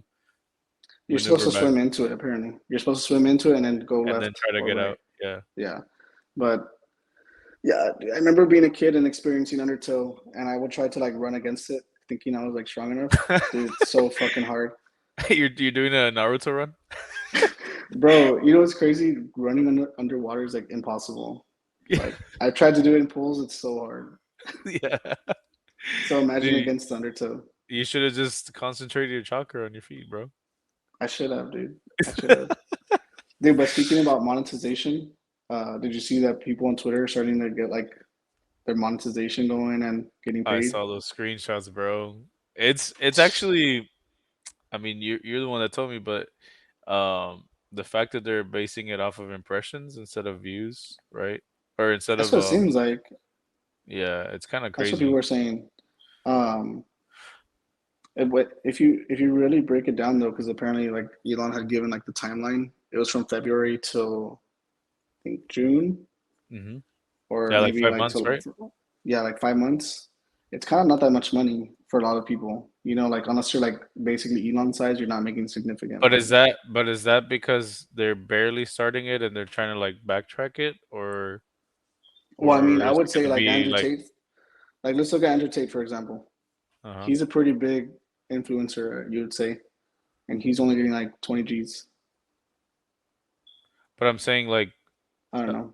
supposed maneuver to back swim into it, apparently. You're supposed to swim into it and then go and then left try to or get right. out? Yeah. Yeah, but yeah, I remember being a kid and experiencing undertow, and I would try to like run against it, thinking I was like strong enough. Dude, it's so fucking hard, You're doing a Naruto run? bro. You know what's crazy? Running underwater is like impossible. Like I tried to do it in pools, it's so hard. Yeah. So imagine Dude, against the undertow. you should have just concentrated your chakra on your feet, bro. I should have, dude. I should have. Dude, but speaking about monetization, did you see that people on Twitter are starting to get like their monetization going and getting I paid? saw those screenshots, bro. It's actually, I mean, you're the one that told me, but the fact that they're basing it off of impressions instead of views, right? Or instead That's of what it seems like. yeah, it's kind of That's what people crazy. are saying. Um, if you really break it down though, because apparently like Elon had given like the timeline, it was from February till I think June Hmm. or Yeah, like maybe 5 like months, till right? yeah, like 5 months. It's kind of not that much money for a lot of people, you know, like unless you're like basically Elon size, you're not making significant money. But is that because they're barely starting it and they're trying to like backtrack it, Well, I mean, or I is would it say gonna like be Andrew like Tate. Like let's look at Andrew Tate for example. uh-huh. He's a pretty big influencer, you would say, and he's only getting like 20 G's. But I'm saying like I don't uh, know.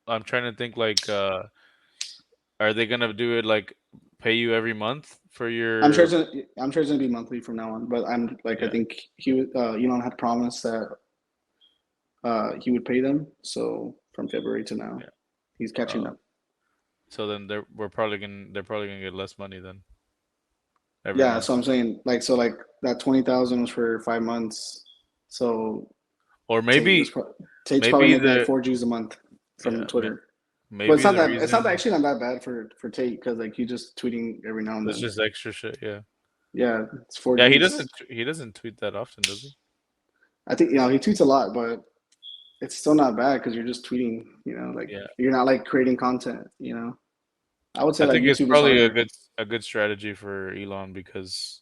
I'm trying to think like are they gonna do it like pay you every month for your I'm sure it's gonna be monthly from now on. But I'm like I yeah. think Elon had promised that he would pay them. So from February to now, Yeah. he's catching Uh, up. so then they're probably gonna get less money then every Yeah, month. so I'm saying like so like that 20,000 was for 5 months. So Or Tate's probably maybe making like the 4 G's a month from yeah, Twitter. But maybe the it's not reason actually not that bad for Tate because like he's just tweeting every now and that's then. just extra shit, yeah. Yeah, it's four Yeah, G's. he doesn't tweet that often, does he? I think he tweets a lot, but it's still not bad because you're just tweeting. You know, like Yeah. you're not like creating content. You know, I would say I like think it's YouTube is probably harder. a good strategy for Elon because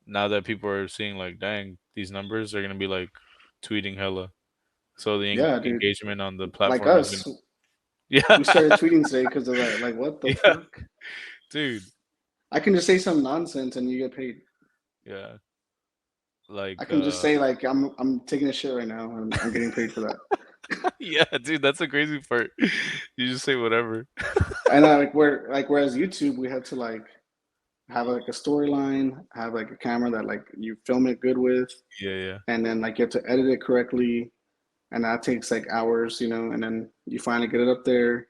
now that people are seeing like, dang, these numbers are gonna be like tweeting hella. So the Yeah, dude. engagement on the Like platform is gonna us, yeah. we started tweeting today because of that. Like, what the Yeah, fuck? dude. I can just say some nonsense and you get paid. Yeah. I Like can just say like I'm taking a shit right now and I'm getting paid for that. yeah, dude, that's a crazy part. You just say whatever. And whereas YouTube we had to like have like a storyline, have like a camera that like you film it good with, Yeah, yeah. and then like you have to edit it correctly, and that takes like hours, you know, and then you finally get it up there,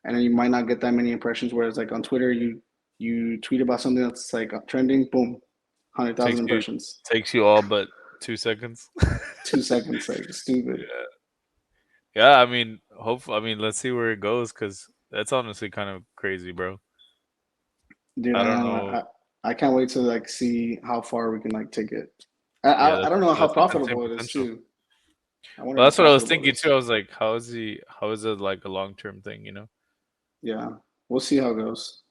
and then you might not get that many impressions. Whereas like on Twitter, you tweet about something that's like trending, boom, 100,000 Takes you impressions, takes you all but 2 seconds. 2 seconds, like Yeah. stupid. Yeah, I mean, hopefully, I mean, let's see where it goes because that's honestly kind of crazy, bro. Dude, I I don't know. know. I can't wait to like see how far we can like take it. Yeah, I don't know how that's got insane profitable it is potential. too. I wonder Well, how that's what I was profitable it thinking is. too. I was like, how is he? How is it like a long term thing? You know? Yeah, we'll see how it goes.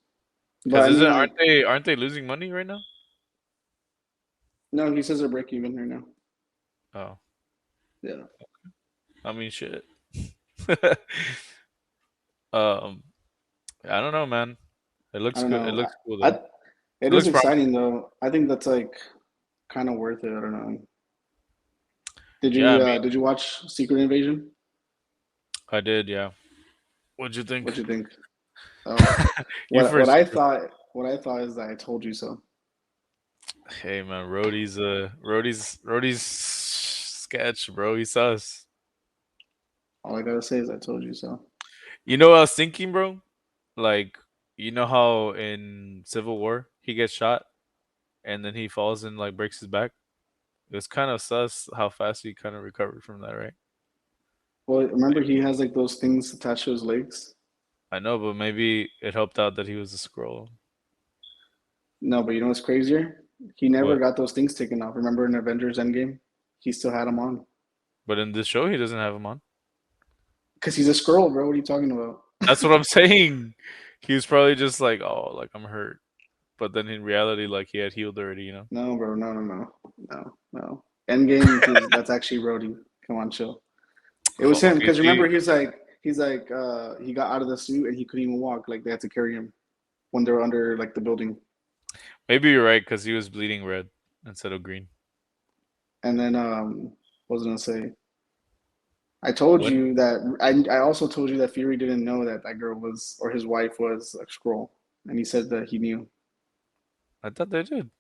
But Because I isn't mean, like, aren't they losing money right now? no, he says they're break even right now. Oh, Yeah, I mean, shit. um, I don't know, man. It I looks don't good. It know. looks cool I though. it It is looks exciting promising. though. I think that's like kind of worth it. I don't know. Yeah, I mean, Did you watch Secret Invasion? I did. Yeah. What'd you think? What'd you think? Oh, You first. You first. what I thought is that I told you so. Hey man, Rhodey's sketch, bro. He's sus. All I gotta say is I told you so. You know what I was thinking, bro? Like, you know how in Civil War he gets shot and then he falls and like breaks his back. It's kind of sus how fast he kind of recovered from that, right? Well, remember he has like those things attached to his legs. I know, but maybe it helped out that he was a scroll. No, but you know what's crazier? He never What? got those things taken off. Remember in Avengers Endgame? He still had them on. But in this show, he doesn't have him on. Because he's a scroll, bro. What are you talking about? That's what I'm saying. He was probably just like, oh, like I'm hurt. But then in reality, like he had healed already, you know? No, bro. No. Endgame, he's that's actually Rhodey. Come on, chill. It was him Fuck, is because remember he? he got out of the suit and he couldn't even walk. Like they had to carry him when they were under like the building. Maybe you're right because he was bleeding red instead of green. And then what was I gonna say? I told What? you that I also told you that Fury didn't know that that girl was or his wife was a scroll, and he said that he knew. I thought they did.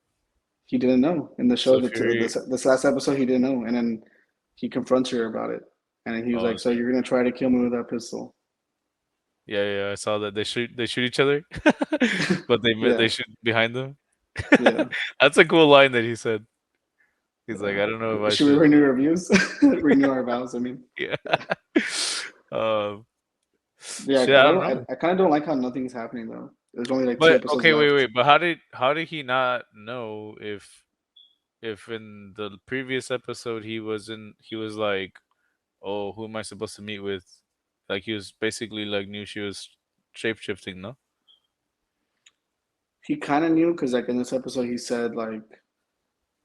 He didn't know in the show So that Fury. this last episode he didn't know, and then he confronts her about it, and then he was Oh, like, "So you're gonna try to kill me with that pistol?" yeah. I saw that they shoot each other, but they Yeah, shoot behind them. yeah, That's a cool line that he said. He's like, yeah. I don't know if I Should we should. renew our views? Renew our vows. I mean, Yeah. yeah, Um. yeah. Shit, Because I don't know. I kind of don't like how nothing's happening though. There's only like two But episodes okay, left. wait. But how did he not know if in the previous episode he was like, oh, who am I supposed to meet with? Like he was basically like knew she was shape shifting, no? He kind of knew because like in this episode he said like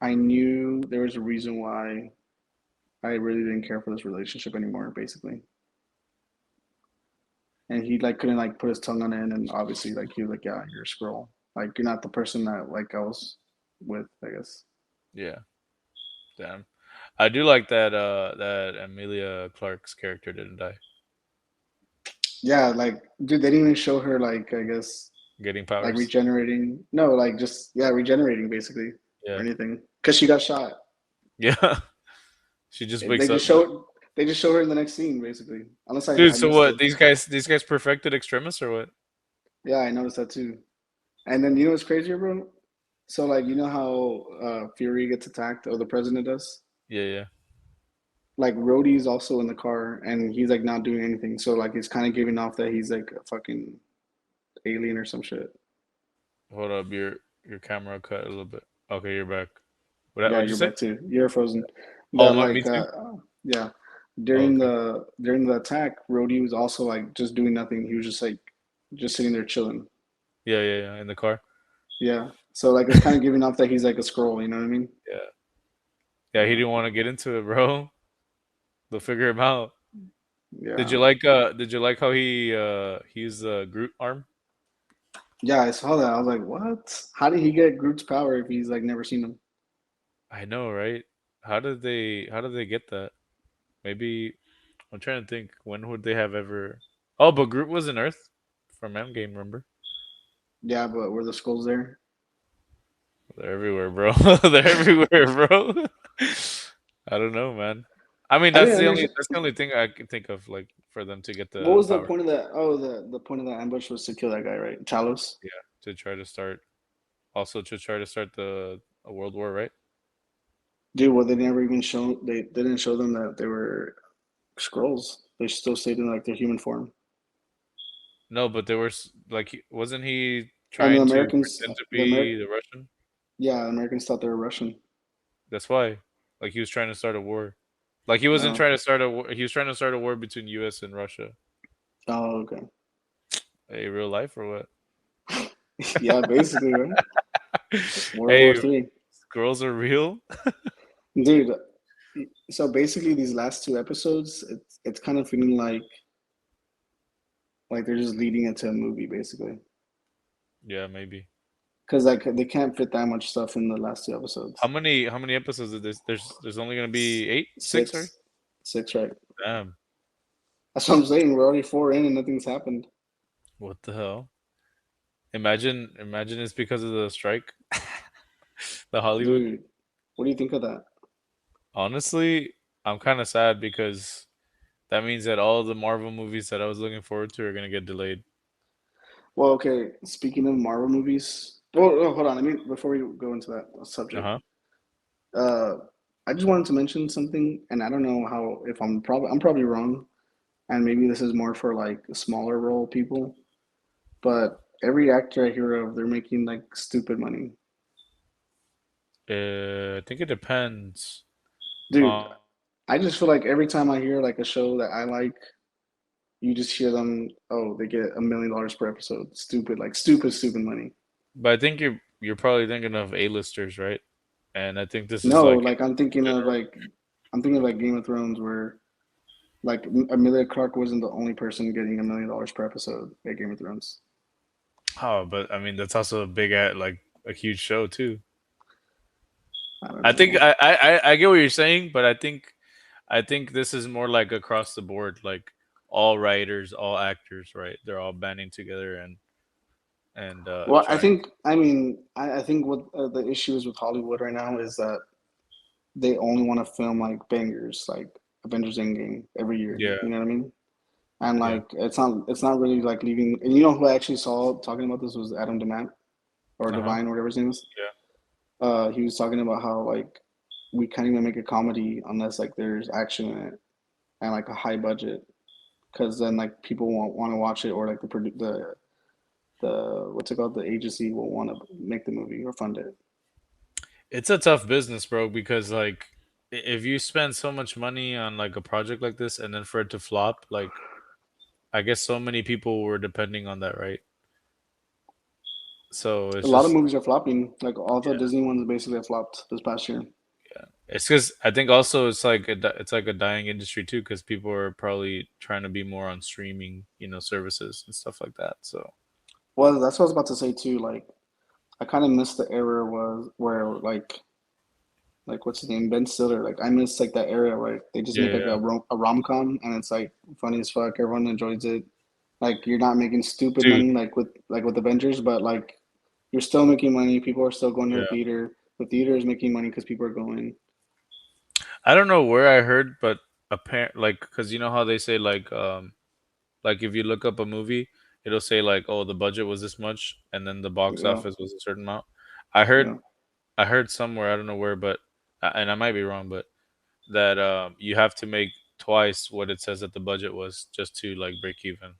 I knew there was a reason why I really didn't care for this relationship anymore, basically. And he like couldn't like put his tongue on it, and obviously like he was like, yeah, you're a scroll. Like you're not the person that like I was with, I guess. Yeah. Damn. I do like that that Amelia Clark's character didn't die. Yeah, like dude, they didn't even show her like I guess Getting like powers. regenerating. No, like just yeah, regenerating basically or Yeah. anything because she got shot. Yeah. She just They wakes up just now. show her in the next scene basically. Unless Dude, I so missed what? it. These guys perfected extremis or what? Yeah, I noticed that too. And then you know what's crazier, bro? So like you know how Fury gets attacked or the president does? Yeah. Like Rhodey's also in the car and he's like not doing anything. So like it's kind of giving off that he's like a fucking alien or some shit. Hold up, your camera cut a little bit. Okay, you're back. Yeah, What'd you you're say? back too. You're frozen. Oh, But me like too. yeah, Oh, okay. during the attack, Rhodey was also like just doing nothing. He was just like just sitting there chilling. Yeah. In the car. Yeah. So like it's kind of giving off that he's like a scroll. You know what I mean? Yeah. Yeah, he Yeah. didn't want to get into it, bro. They'll figure him out. Yeah. Did you like how he used the Groot arm? Yeah. I saw that. I was like, what? How did he get Groot's power if he's like never seen him? I know, right? How did they get that? Maybe I'm trying to think when would they have ever. Oh, but Groot was in Earth from Endgame, remember? Yeah, but were the skulls there? They're everywhere, bro. They're everywhere, bro. I don't know, man. I mean, I didn't understand. that's the only thing I can think of, like for them to get What the was the power. point of that? Oh, the point of that ambush was to kill that guy, right? Talos. Yeah, to try to start, also to try to start the a world war, right? Dude, well, they never even show. They didn't show them that they were. scrolls. They still stayed in like their human form. No, but there was like, wasn't he And the trying to Americans, pretend to the be Amer, the Russian? yeah, Americans thought they were Russian. That's why. Like he was trying to start a war. Like he wasn't Oh, trying to start a war. He was trying to start a war between U.S. and Russia. oh, okay. Hey, real life or what? Yeah, basically, right? World Hey, War Three, girls are real. dude. So basically, these last two episodes, it's kind of feeling like they're just leading it to a movie, basically. Yeah, maybe. Because like they can't fit that much stuff in the last two How episodes. many? How many episodes of this? There's only gonna be eight, six. Sorry. Six, six, right? Damn. That's what I'm saying. We're already four in and nothing's happened, What the hell? Imagine it's because of the strike, the Hollywood. dude. What do you think of that? Honestly, I'm kind of sad because that means that all the Marvel movies that I was looking forward to are gonna get delayed. Well, okay. Speaking of Marvel movies, well, oh, hold on. I mean, before we go into that Uh subject, huh. uh, I just wanted to mention something, and I don't know how if I'm probably wrong, and maybe this is more for like smaller role people, but every actor I hear of, they're making like stupid money, I think it depends. dude. Um, I just feel like every time I hear like a show that I like, you just hear them, oh, they get $1 million per episode. Stupid, like stupid, stupid money. but I think you're probably thinking of A-listers, right? And I think this is No, like like general. I'm thinking of like Game of Thrones, where like Amelia Clark wasn't the only person getting $1 million per episode at Game of Thrones. Oh, but I mean that's also a big like a huge show too. I don't I think know. I get what you're saying, but I think this is more like across the board, like all writers, all actors, right? They're all banding together and Well, trying. I think what the issue is with Hollywood right now is that they only want to film like bangers, like Avengers Endgame every year. Yeah, You know what I mean? And yeah, like it's not really like leaving. And you know who I actually saw talking about this was Adam Demant or uh huh, Divine, or whatever his name is. yeah. He was talking about how like we can't even make a comedy unless like there's action in it and like a high budget, because then like people won't want to watch it, or like the what's it called, the agency will want to make the movie or fund it. It's a tough business, bro, because like if you spend so much money on like a project like this and then for it to flop, like I guess so many people were depending on that, right? So A it's lot of just movies are flopping. Like all the yeah, Disney ones basically have flopped this past year. yeah. It's because I think also it's like it's like a dying industry too, because people are probably trying to be more on streaming, services and stuff like that. So Well, that's what I was about to say too. Like I kind of missed the era was where like what's his name, Ben Stiller. Like I miss like that era where they just yeah, make yeah, like yeah. a rom com and it's like funny as fuck. Everyone enjoys it. Like you're not making stupid Dude, money like with Avengers, but like you're still making money. People are still going to the yeah. theater. The theater is making money because people are going. I don't know where I heard, but apparent like because you know how they say like if you look up a movie, it'll say like, oh, the budget was this much, and then the box Yeah, office was a certain amount. I heard yeah, I heard somewhere, I don't know where, but and I might be wrong, but that you have to make twice what it says that the budget was just to like break even.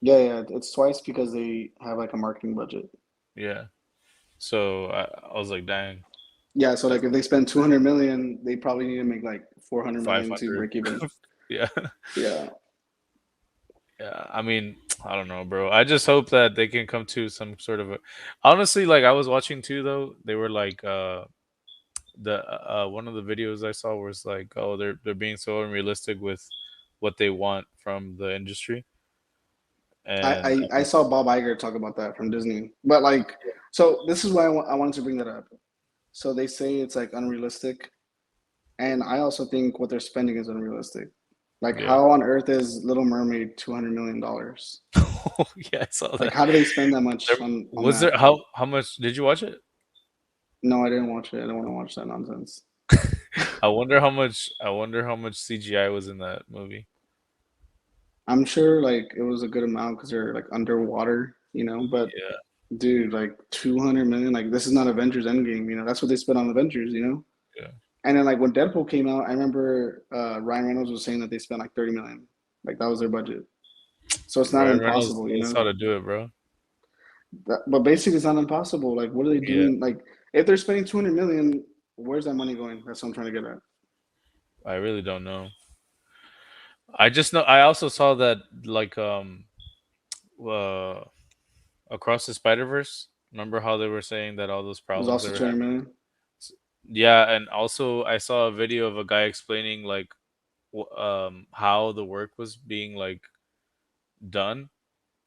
yeah. It's twice because they have like a marketing budget. Yeah. So I was like, dang, Yeah, so like that's if they spend 200 million, they probably need to make like 400 million to 500. break even. Yeah. Yeah. Yeah. I mean, I don't know, bro. I just hope that they can come to some sort of a honestly, like I was watching too though, they were like the one of the videos I saw was like, oh, they're being so unrealistic with what they want from the industry. And I I mean, saw Bob Iger talk about that from Disney. But like, so this is why I wanted to bring that up. So they say it's like unrealistic, and I also think what they're spending is unrealistic. Like, yeah. how on earth is Little Mermaid $200 million? Yeah, I saw Like, that. how do they spend that much There, on was that? there how much did you watch it? No, I didn't watch it. I don't want to watch that nonsense. I wonder how much CGI was in that movie. I'm sure like it was a good amount because they're like underwater, you know. But Yeah. dude, like 200 million, like this is not Avengers Endgame, you know. That's what they spent on Avengers, you know. Yeah. And then like when Deadpool came out, I remember Ryan Reynolds was saying that they spent like 30 million, like that was their budget. So it's not Ryan Reynolds impossible, you knows how know. to do it, bro. But basically, it's not impossible. Like, what are they Yeah, doing? Like, if they're spending 200 million, where's that money going? That's what I'm trying to get at. I really don't know. I just know. I also saw that like uh across the Spider Verse. Remember how they were saying that all those It was problems they also were 200 having? million. Yeah, and also I saw a video of a guy explaining like how the work was being like done,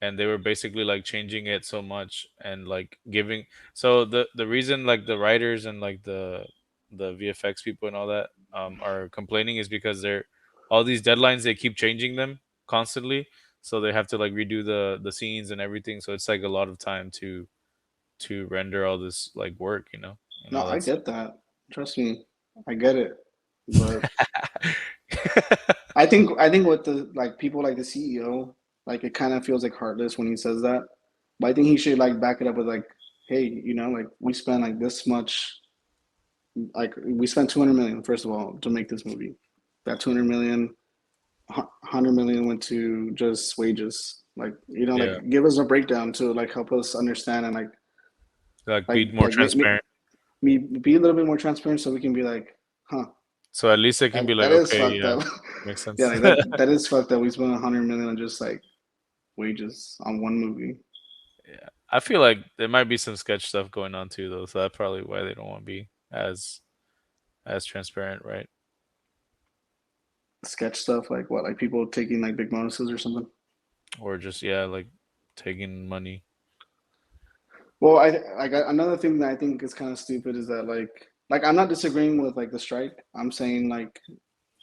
and they were basically like changing it so much and like giving. So the reason like the writers and like the VFX people and all that are complaining is because they're all these deadlines, they keep changing them constantly, so they have to like redo the scenes and everything, so it's like a lot of time to render all this like work, and No, all I that stuff. get that. Trust me, I get it. But I think with the like people like the CEO, like it kind of feels like heartless when he says that. But I think he should like back it up with like, hey, like we spent like this much, like we spent 200 million first of all to make this movie. That 200 million 100 million went to just wages, like like Yeah, give us a breakdown to like help us understand and like like be more like transparent, me be a little bit more transparent so we can be like, huh, so at least they can be like, that is okay, fucked yeah, up. makes Yeah, sense. like that is fucked up. We spent 100 million on just like wages on one movie. Yeah, I feel like there might be some sketch stuff going on too, though. So that's probably why they don't want to be as transparent, right? Sketch stuff like what, like people taking like big bonuses or something. Or just, yeah, like taking money. Well, I like another thing that I think is kind of stupid is that like I'm not disagreeing with like the strike. I'm saying like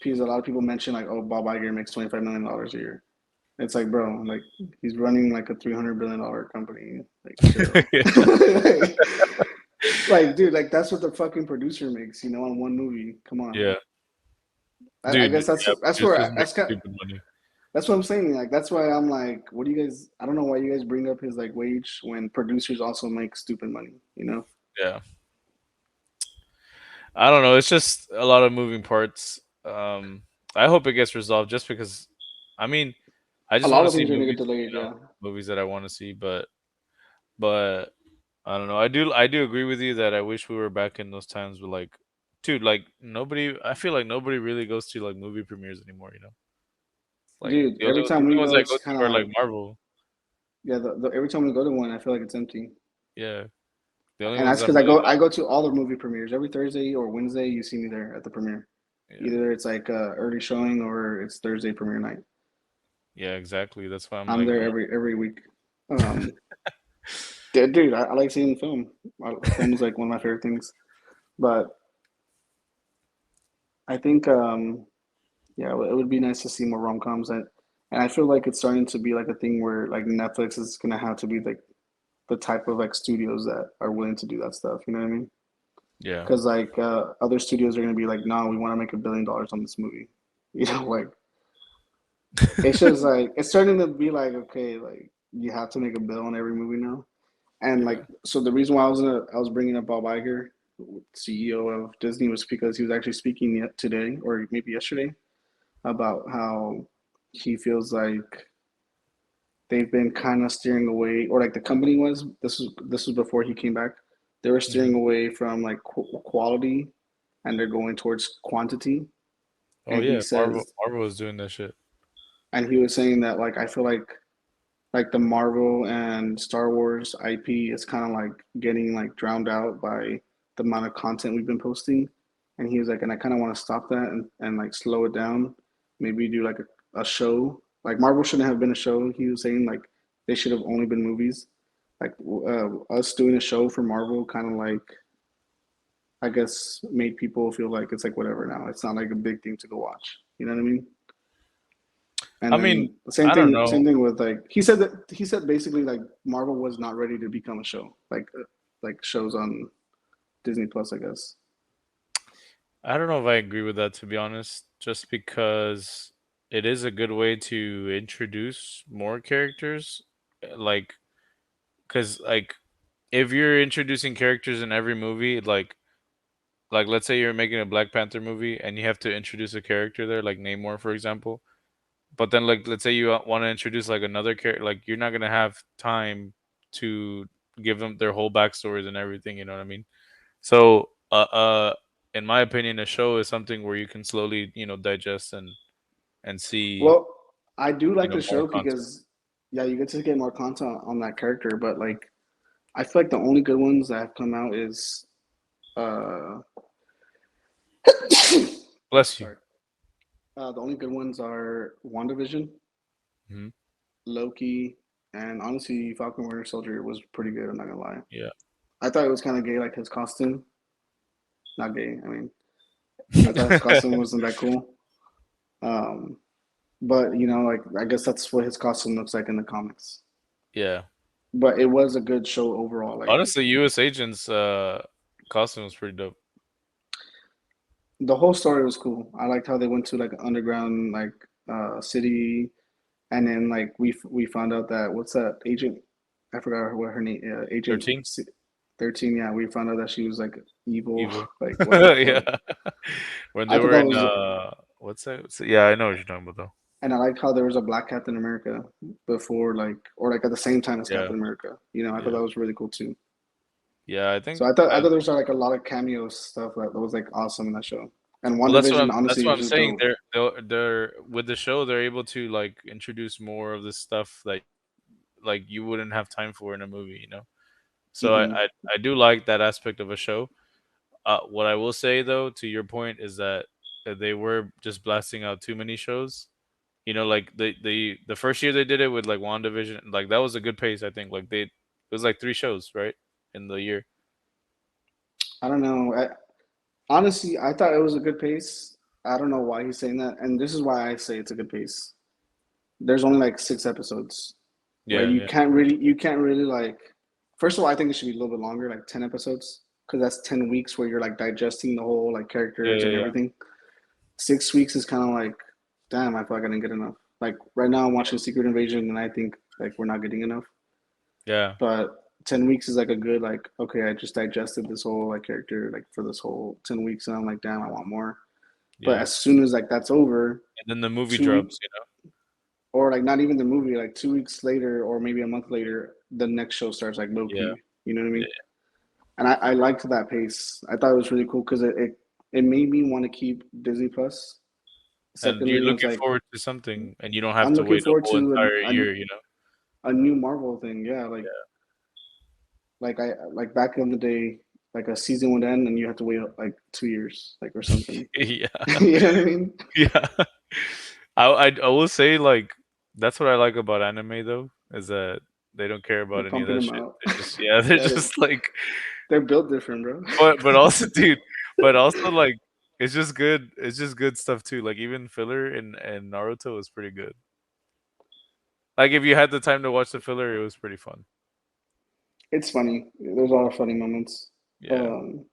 because a lot of people mention like, oh, Bob Iger makes $25 million a year. It's like, bro, like he's running like a $300 billion company. Like, chill. Yeah, Like, dude, like that's what the fucking producer makes, on one movie. Come on. yeah, I dude. guess that's Yeah, that's producers where make that's got stupid money. that's what I'm saying. Like, that's why I'm like, what do you guys? I don't know why you guys bring up his like wage when producers also make stupid money. You know, Yeah, I don't know. It's just a lot of moving parts. I hope it gets resolved, just because. I mean, I a just lot want to of see things are gonna get movies, delayed. Yeah, movies that I want to see, but I don't know. I do agree with you that I wish we were back in those times with like, dude, like nobody. I feel like nobody really goes to like movie premieres anymore. Like dude. the only Every time the we only ones go, I it's go kind to of are like like Marvel. yeah. Every time we go to one, I feel like it's empty. Yeah, the only And ones that's I'm because I really go down. I go to all the movie premieres every Thursday or Wednesday. You see me there at the premiere. Yeah, Either it's like early showing or it's Thursday premiere night. yeah, exactly. That's why I'm I'm like, there every week. Um, dude, I like seeing film. Film is like one of my favorite things. But I think yeah, it would be nice to see more rom coms and I feel like it's starting to be like a thing where like Netflix is gonna have to be like the type of like studios that are willing to do that stuff. You know what I mean? yeah. Because like other studios are gonna be like, no, we want to make $1 billion on this movie. Like it's just like it's starting to be like, okay, like you have to make a bill on every movie now. And like Yeah. so the reason why I was bringing up Bob Iger, CEO of Disney, was because he was actually speaking today or maybe yesterday about how he feels like they've been kind of steering away, or like the company was. This was before he came back. They were steering Hmm. away from like quality, and they're going towards quantity. Oh And he yeah, Marvel. says, Marvel is doing that shit. and he was saying that like I feel like the Marvel and Star Wars IP is kind of like getting like drowned out by the amount of content we've been posting. And he was like, and I kind of want to stop that and like slow it down. Maybe do like a show. Like Marvel shouldn't have been a show. He was saying like they should have only been movies. Like us doing a show for Marvel kind of like I guess made people feel like it's like whatever now. It's not like a big thing to go watch. You know what I mean? And I mean, then the same I don't thing, know. same thing with like he said basically like Marvel was not ready to become a show, like shows on Disney Plus, I guess. I don't know if I agree with that, to be honest. Just because it is a good way to introduce more characters, like, because like if you're introducing characters in every movie, like like let's say you're making a Black Panther movie and you have to introduce a character there, like Namor, for example. But then, like, let's say you want to introduce like another character, like you're not gonna have time to give them their whole backstories and everything. You know what I mean? So, in my opinion, a show is something where you can slowly, digest and see, Well, I do like the more show content. because yeah, you get to get more content on that character, but like I feel like the only good ones that have come out is uh Bless you. sorry. The only good ones are WandaVision, Hmm. Loki, and honestly Falcon Winter Soldier was pretty good, I'm not gonna lie. Yeah. I thought it was kinda gay, like his costume. Not gay, I mean I thought his costume wasn't that cool. Um but like I guess that's what his costume looks like in the comics. Yeah. But it was a good show overall. Like Honestly, U.S. Agent's costume was pretty dope. the whole story was cool. I liked how they went to like an underground like city, and then like we found out that what's that agent? I forgot what her name. Agent 13 13. Yeah, we found out that she was like evil. evil. Like what the Yeah. fuck? When I they thought were that in was, what's that? Yeah, I know what you're talking about though. and I liked how there was a Black Captain America before, like, or like at the same time as Yeah. Captain America. I thought Yeah. that was really cool too. Yeah, I So think I thought there was like a lot of cameo stuff that was like awesome in that show. And well, WandaVision that's honestly what was I'm just saying. dope. They're with the show, they're able to like introduce more of this stuff that like you wouldn't have time for in a movie. So I Hmm. I, I do like that aspect of a show. What I will say though, to your point, is that they were just blasting out too many shows. Like the first year they did it with like WandaVision, like that was a good pace. I think like it was like three shows right in the year. I don't know. Honestly, I thought it was a good pace. I don't know why he's saying that, and this is why I say it's a good pace. There's only like 6 episodes, right? Yeah, yeah, You can't really like. First of all, I think it should be a little bit longer, like 10 episodes, because that's 10 weeks where you're like digesting the whole like yeah, characters yeah, and yeah, everything. 6 weeks is kind of like, damn, I feel like I didn't get enough. Like right now, I'm watching Secret Invasion, and I think like we're not getting enough. yeah, But 10 weeks is like a good like, okay, I just digested this whole like character like for this whole 10 weeks, and I'm like, damn, I want more. But yeah. as soon as like that's over, And then the movie 2 week drops. or like not even the movie, like 2 weeks later or maybe a month later, the next show starts like low Yeah, key. You know what I yeah. mean? And I liked that pace. I thought it was really cool because it made me want to keep Disney Plus. And you're Secondly, it was looking like forward to something, and you don't have I'm to looking wait a forward whole to entire year. a new Marvel thing. Yeah, like I like back in the day, like a season would end and you have to wait like 2 years, like or something. Yeah, You know what I mean? yeah. I will say like that's what I like about anime though is that they don't care They're about any of pumping that them shit. out. They're just they're Yeah, just like they're built different, bro. but also dude, but also like it's just good. It's just good stuff too. Like even filler in Naruto was pretty good. Like if you had the time to watch the filler, it was pretty fun. It's funny. There's a lot of funny moments. Yeah. Um,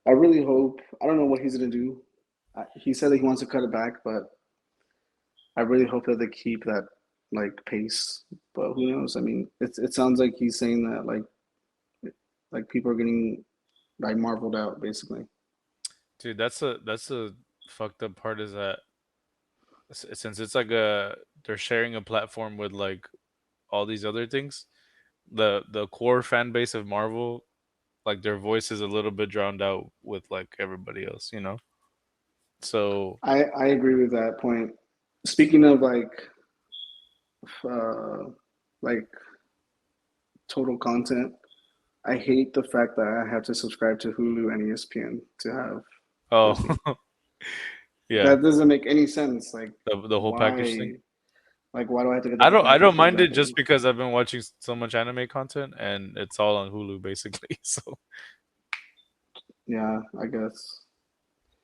I really hope. I don't know what he's gonna do. He said that he wants to cut it back, but I really hope that they keep that like pace. But who knows? I mean, it sounds like he's saying that like people are getting like marveled out basically. Dude, that's a fucked up part is that since it's like a they're sharing a platform with like all these other things, the core fan base of Marvel, like their voice is a little bit drowned out with like everybody else. So I agree with that point. Speaking of uh, like total content, I hate the fact that I have to subscribe to Hulu and ESPN to have oh Disney. yeah, That doesn't make any sense. Like, the whole package thing. why? Like, why do I have to get the I whole don't I don't package mind it just exactly? because I've been watching so much anime content and it's all on Hulu basically. So Yeah, I guess.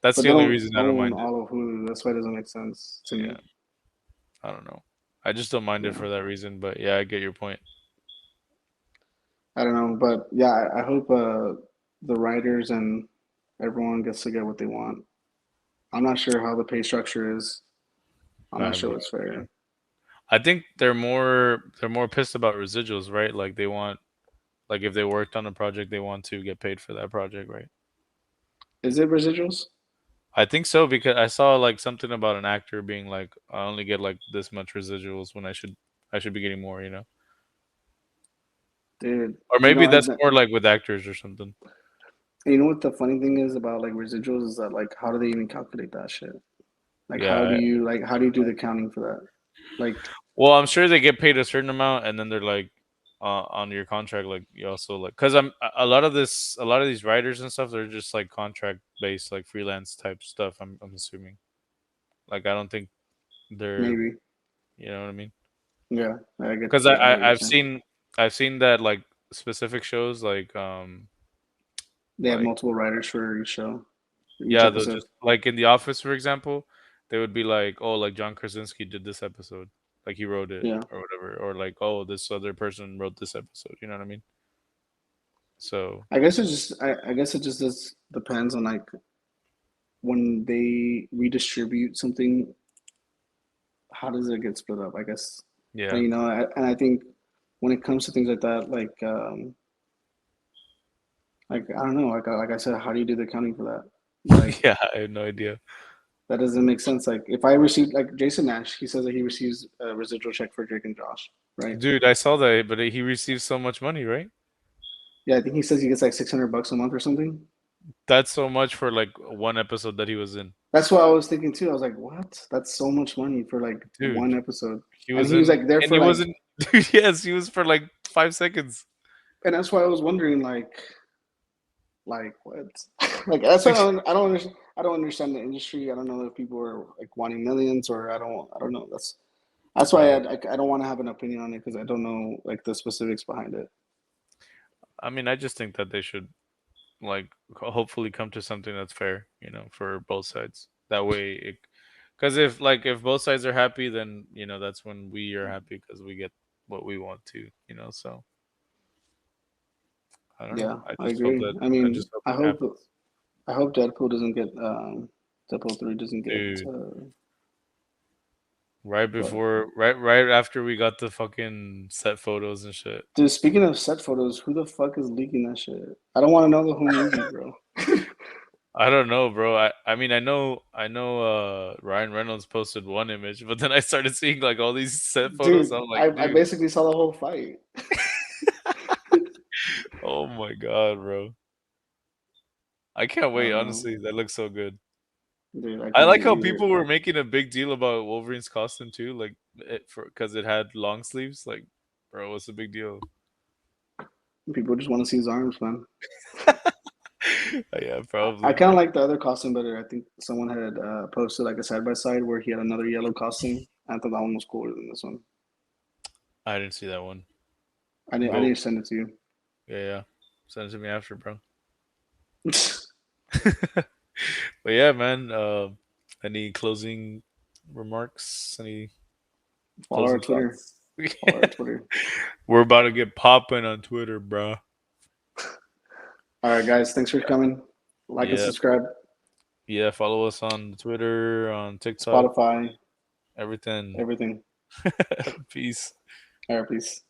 that's But the they only don't reason I don't own mind it. all of Hulu. That's why it doesn't make sense to Yeah, me. I don't know. I just don't mind it Yeah, for that reason, but yeah, I get your point. I don't know, but yeah, I hope the writers and everyone gets to get what they want. I'm not sure how the pay structure is. I'm I not have no sure it's idea. fair. I think they're more pissed about residuals, right? Like they want like if they worked on a project, they want to get paid for that project, right? Is it residuals? I think so because I saw like something about an actor being like, I only get like this much residuals when I should be getting more, you know? Dude, Or you know, maybe that's more like with actors or something. you know what the funny thing is about like residuals is that like how do they even calculate that shit? Like Yeah. how do you do the counting for that? Like Well, I'm sure they get paid a certain amount, and then they're like, on your contract, like you also like, because a lot of this, a lot of these writers and stuff, they're just like contract based, like freelance type stuff. I'm assuming. Like I don't think they're, maybe. you know what I mean? Yeah, Because I get what you're saying. I've seen that like specific shows They have like multiple writers for each show, for each yeah, they'll episode. just like in The Office, for example, they would be like, oh, like John Krasinski did this episode, like he wrote it Yeah. or whatever, or like, oh, this other person wrote this episode. You know what I mean? So I guess it just depends on like when they redistribute something, how does it get split up? I guess, yeah, and you know, and I think when it comes to things like that, like I don't know, like I said, how do you do the accounting for that? Like yeah, I have no idea, that doesn't make sense. Like if I received like Jason Nash, he says that he receives a residual check for Drake and Josh, right? dude. I saw that, but he received so much money, right? Yeah, I think he says he gets like $600 a month or something. That's so much for like one episode that he was in, That's what I was thinking too. I was like, what? That's so much money for like dude. one episode. He And was he was in, like there and for he like, wasn't, dude. Yes, he was for like 5 seconds. and that's why I was wondering like what? Like that's why I don't understand the industry. I don't know if people are like wanting millions or I don't know. That's why Uh, I don't want to have an opinion on it because I don't know like the specifics behind it. I mean, I just think that they should like hopefully come to something that's fair, you know, for both sides. That way, because if both sides are happy, then you know that's when we are happy because we get what we want to, you know. So I don't know. Yeah, I agree. I I mean, just hope it happens, I hope Deadpool doesn't get Deadpool 3 doesn't get dude. uh, Right what? before, right after we got the fucking set photos and shit. Dude, speaking of set photos, who the fuck is leaking that shit? I don't want to know the whole movie, bro. I don't know, bro. I mean, I know. Ryan Reynolds posted one image, but then I started seeing like all these set photos. Dude, I'm like, I dude, basically saw the whole fight. oh my god, bro. I can't I wait. don't know. Honestly, that looks so good. Dude, I I can't like wait how either. people were making a big deal about Wolverine's costume too, like for because it had long sleeves. Like, bro, what's the big deal? People just want to see his arms, man. Yeah, I probably. kind of like the other costume better. I think someone had posted like a side by side where he had another yellow costume. I thought that one was cooler than this one. I didn't see that one. I But didn't send it to you. yeah, yeah. Send it to me after, bro. But yeah, man. Any closing remarks? Any Follow our closing Twitter. thoughts? Follow our Twitter. We're about to get popping on Twitter, bro. All right, guys. Thanks for coming. Like and Yeah, subscribe. yeah. Follow us on Twitter, on TikTok, Spotify, everything. everything. Peace. All right, peace.